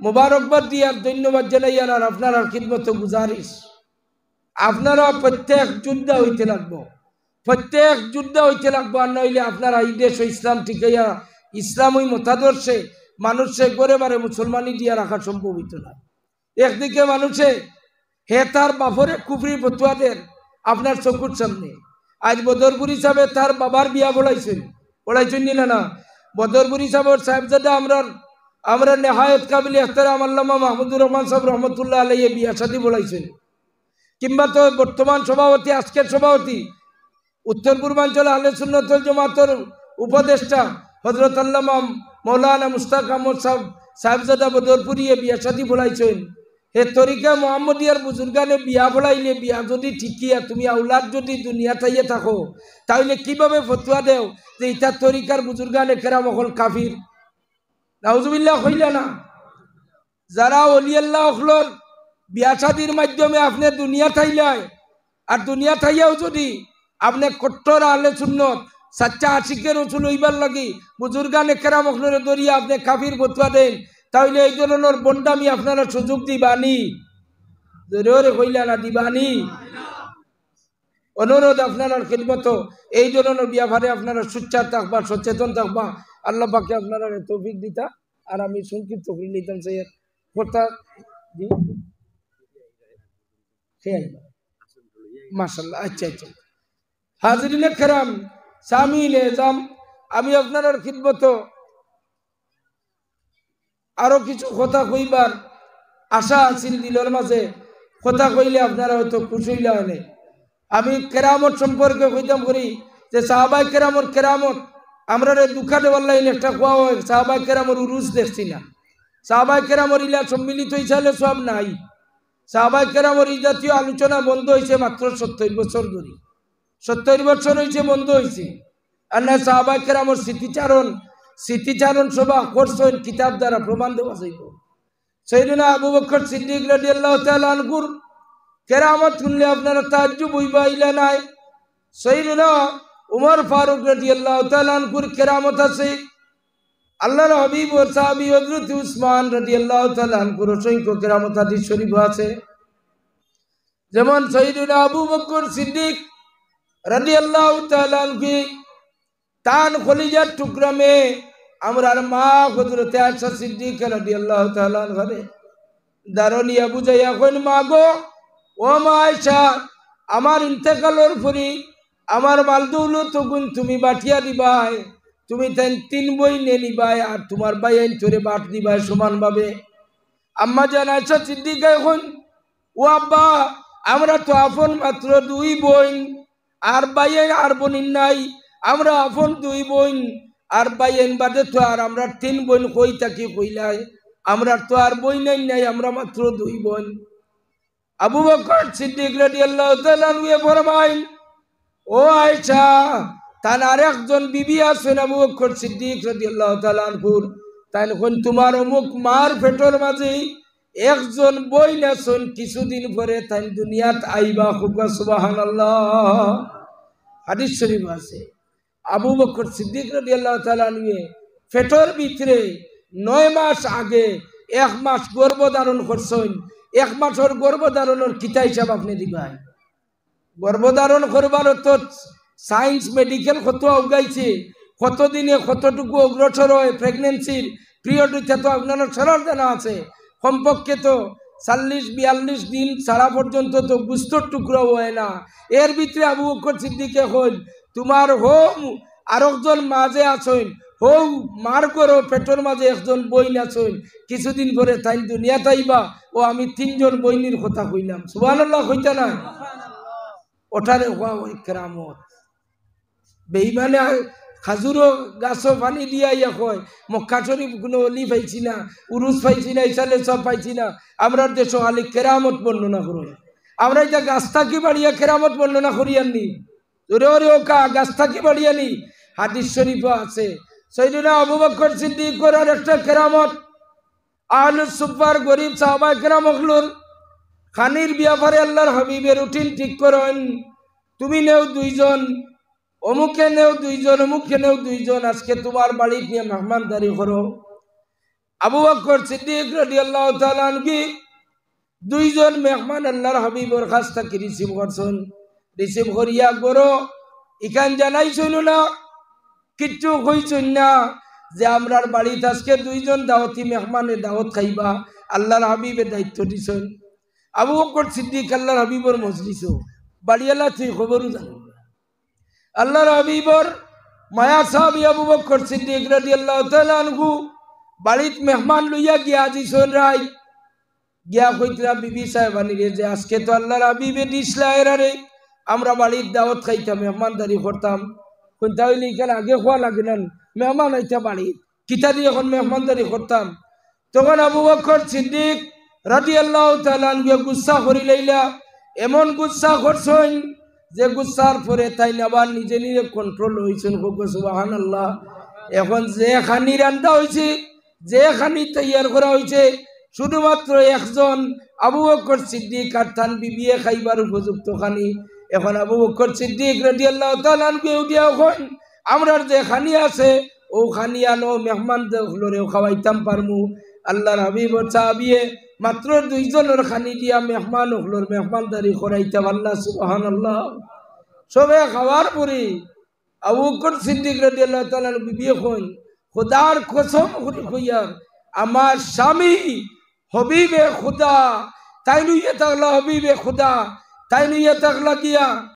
মুবারকবাদ দিয়া ধন্যবাদ জানাই। আর আপনারা খিদমত গুজারিশ, আপনারা প্রত্যেক যোদ্ধা হইতে লাগবো, প্রত্যেক যুদ্ধ হইতে লাগবো। আর নইলে আপনারা এই দেশ ইসলাম ঠিকাইয়া ইসলামী মতাদর্শে মানুষে গড়ে বারে মুসলমানি দিয়া রাখা সম্ভব হইত না। একদিকে মানুষে হে তার বাপরে কুফরি ফতুয়াদের আপনার চকুর সামনে। আজ বদরপুর হিসাবে তার বাবার বিয়া বলাইছেন না? বদরপুর হিসাবের সাহেবজাদা আমরা নেহায়ত কাবিল ইহতারাম আল্লামা মাহমুদুর রহমান সাহেব রহমতুল্লাহ আলাইহি বিয়া শাদী বলাইছেন। কিংবা তো বর্তমান সভাপতি, আজকের সভাপতি উত্তর পূর্বাঞ্চল আহলে সুন্নাত ওয়াল জামাতের উপদেষ্টা হযরত আল্লামা মৌলানা মুশতাক আহমদ সাহেবজাদা বদরপুরি বিয়া শাদী বলাইছেন। হে তরিকা মোহাম্মদিয়ার বুজুর্গানে বিয়া বলাইলে বিয়া যদি ঠিকিয়া তুমি আউলাদ যদি দুনিয়া থাইয়ে থাকো তাহলে কিভাবে ফতুয়া দেও যে ইটা তরিকার বুজুর্গানে কেরাম হল কাফির? নাউজুবিল্লাহ কইলা না? যারা ওলি আল্লাহ হলর বিয়া শাদীর মাধ্যমে আপনি দুনিয়া থাইলাই, আর দুনিয়া থাইয়াও যদি আপনি কট্টর আহলে সুন্নত সাচ্চা আশিকের রসুল হইবার লাগি বুজুর্গানে কেরাম হলরে দরিয়া আপনি কাফির ফতুয়া দেন, তাহলে এই ধরনের বন্ডামি আপনারা সুযোগ দিবানি? জোরে কইলা না দিবানি? অনুরোধ আপনারা খিদমত এই ধরনের ব্যাপারে আপনারা সুচ্চার থাকবা, সচেতন থাকবা। আল্লাহ পাকে আপনারা তৌফিক দিতা। আর আমি সংক্ষিপ্ত করে নিতাম সেই কথা মাশাআল্লাহ। আচ্ছা আচ্ছা হাজরিনে কেরাম সামিনে জাম, আমি আপনারা খিদমত আরো কিছু কথা কইবার আশা আছিল দিলের মাঝে। কথা কইলে আপনারা হয়তো খুশি হইলা হলে। আমি কেরামত সম্পর্কে কইতাম করি যে সাহাবাই কেরামত আমরা দুঃখা দেওয়ার লাইন একটা কোয়া হয় সাহাবাই কেরামর উরুজ দেখছি না। সাহাবাই কেরামর ইলা সম্মিলিত হিসাবে সব নাই। সাহাবাই কেরামর এই জাতীয় আলোচনা বন্ধ হয়েছে মাত্র 70 বছর ধরে। 70 বছর হয়েছে বন্ধ হয়েছে। আর না সাহাবাই কেরামর স্মৃতিচারণ সভা করছেন কিতাব দ্বারা প্রমাণ দেওয়া যাইব। সাইয়েদনা আবু বকর সিদ্দিক রাদিয়াল্লাহু তাআলা আনহুর কেরামত শুনলে আপনারা তাজ্জুব হইবা ইলা নাই সাইয়েদনা উমর ফারুক রাদিয়াল্লাহু তাআলা আনহুর কেরামত আছে আল্লাহর হাবিব ও সাহাবী হযরত উসমান রাদিয়াল্লাহু তাআলা আনহুর অসংখ্য কেরামত হাদিস শরীফ আছে যেমন সাইয়েদনা আবু বকর সিদ্দিক রাদিয়াল্লাহু তাআলা আনহু তান খলিজার টুকরা মে আমরার মা হযরত আয়েশা সিদ্দিকা রাদিয়াল্লাহু তাআলা আনহা দারনিয়া বুঝাইয়া কইন মা গো ও মা আয়েশা আমার ইন্তেকালের পরে আমার মাল দৌলত গুণ তুমি বাটিয়া দিবাই তুমি তাই 3 বই নে নিবাই আর তোমার ভাই আইন তোরে বাট দিবাই সমানভাবে আম্মা জান আয়েশা সিদ্দিকা কইন ও আব্বা আমরা তো আপন মাত্র 2 বোন আর ভাই আর বোন নাই আমরা আপন 2 বোন আর ভাইয়েন বাদে তো আর আমরা 3 বোন কই থাকি কইলাই আমরা তো আর বই নাই আমরা মাত্র 2 বোন আবু বকর সিদ্দিক রাদিয়াল্লাহু তাআলা আনহু ফরমাইন ও আয়েশা তার আরেকজন বিবি আছেন আবু বকর সিদ্দিক রাদিয়াল্লাহু তাআলা আনহু তাই কোন তোমার অমুক মার পেটের মাঝে একজন বই আছেন কিছুদিন পরে তাই দুনিয়াত আইবা খুবা সুবহানাল্লাহ হাদিস শরীফ আছে আবু বকর সিদ্দিক রাদিয়াল্লাহু তাআলা আনহু পেটের ভিতরে 9 মাস আগে 1 মাস গর্ভধারণ করছেন 1 মাসের গর্ভধারণের কিতা হিসাব আপনি দিবেন গর্ভধারণ করবার তো সায়েন্স মেডিকেল কত আগাইছে কতদিনে কতটুকু অগ্রসর হয় প্রেগন্যান্সির পিরিয়ড হইতে তো আপনার সরল জানা আছে কমপক্ষে তো 40-42 দিন ছাড়া পর্যন্ত তো গুস্তর টুকরো হয় না এর ভিতরে আবু বকর সিদ্দিক কইল তোমার হোম আরেকজন মাঝে আছেন হো মার করো পেটের মাঝে একজন বইন আছেন কিছুদিন পরে তাই দুনিয়াতে আইবা ও আমি 3 জন বইনির কথা কইলাম সুবহানাল্লাহ কইতা না ওঠারে হওয়া ওই কেরামত বেঈমানে খাজুরো গাছও পানি দিয়া ইয়া কয় মক্কা শরীফ কোনো অলি পাইছি না উরুস পাইছি না ইসালে সব পাইছি না আমরা দেশ আলি কেরামত বর্ণনা করো আমরা এটা গাছ থাকি বাড়িয়া কেরামত বর্ণনা করি আননি ওরে ওরে ওকা গাছ থাকি বাড়িয়ানি হাদিস শরীফ আছে সাইয়েদনা আবু বকর সিদ্দিক করার একটা কেরামত আহলুস সুফার গরিব সাহাবায়ে কেরাম হলুর খানির ব্যাপারে আল্লাহর হাবিবের রুটিন ঠিক করেন তুমি নেও 2 জন অমুকে নেও 2 জন অমুকে নেও 2 জন আজকে তোমার বাড়ি নিয়ে মেহমানদারি করো আবু বকর সিদ্দিক রাদিয়াল্লাহু তাআলা আনহু 2 জন মেহমান আল্লাহর হাবিবের কাছ থেকে রিসিভ করছেন রিসিভ করিয়া গরো ইখান জানাইছেন না কিচ্ছু কইছেন না যে আমরার বাড়িতে আজকে 2 জন দাওয়াতি মেহমানের দাওয়াত খাইবা আল্লাহর হাবিবের দায়িত্ব দিছেন আবু বকর সিদ্দিক আল্লাহর হাবিবের মজলিসও বাড়িয়ালা তুই খবরও জানো আল্লাহর হাবিবর মায়া সাহাবী আবু বকর সিদ্দিক রাদিয়াল্লাহু তাআলা আনহু বাড়িত মেহমান লইয়া গিয়া দিছেন রাই গিয়া কইতরা বিবি সাহেবানি রে যে আজকে তো আল্লাহর হাবিবে দিছলা এরারে আমরা বাড়ির দাওয়াত খাইতাম মেহমানদারি করতাম কোনটা হইলে এখানে আগে খোয়া লাগে না মেহমান আইতা বাড়ি কিতা দিয়ে এখন মেহমানদারি করতাম তখন আবু বকর সিদ্দিক রাদিয়াল্লাহু তাআলা আনহু গুসা করি লইলা এমন গুসা করছেন যে গুসার পরে তাই আবার নিজে নিজে কন্ট্রোল হইছেন সুবহানাল্লাহ এখন যে খানি রান্না হইছে যে খানি তৈয়ার করা হইছে শুধুমাত্র একজন আবু বকর সিদ্দিক আর তান বিবিয়ে খাইবার উপযুক্ত খানি এখন আবু বকর সিদ্দিক রাদিয়াল্লাহু তাআলা আনহু উঠিয়া কইন আমরার যে খানি আছে ও খানি আনো মেহমানদেরও খাওয়াইতাম পারমু আল্লাহর হাবিব সাহাবিয়ে মাত্র 2 জনের খানি দিয়া মেহমান হলোর মেহমানদারি করাইতাম আল্লাহ সুবহানাল্লাহ সবে খাওয়ার পরে আবু বকর সিদ্দিক রাদিয়াল্লাহু তাআলা বিবিয়ে কইন খোদার কসম করে কইয়ার আমার স্বামী হবিবে খুদা তাই লইয়া থাকলা হবিবে খুদা তাই লইয়া থাকলা গিয়া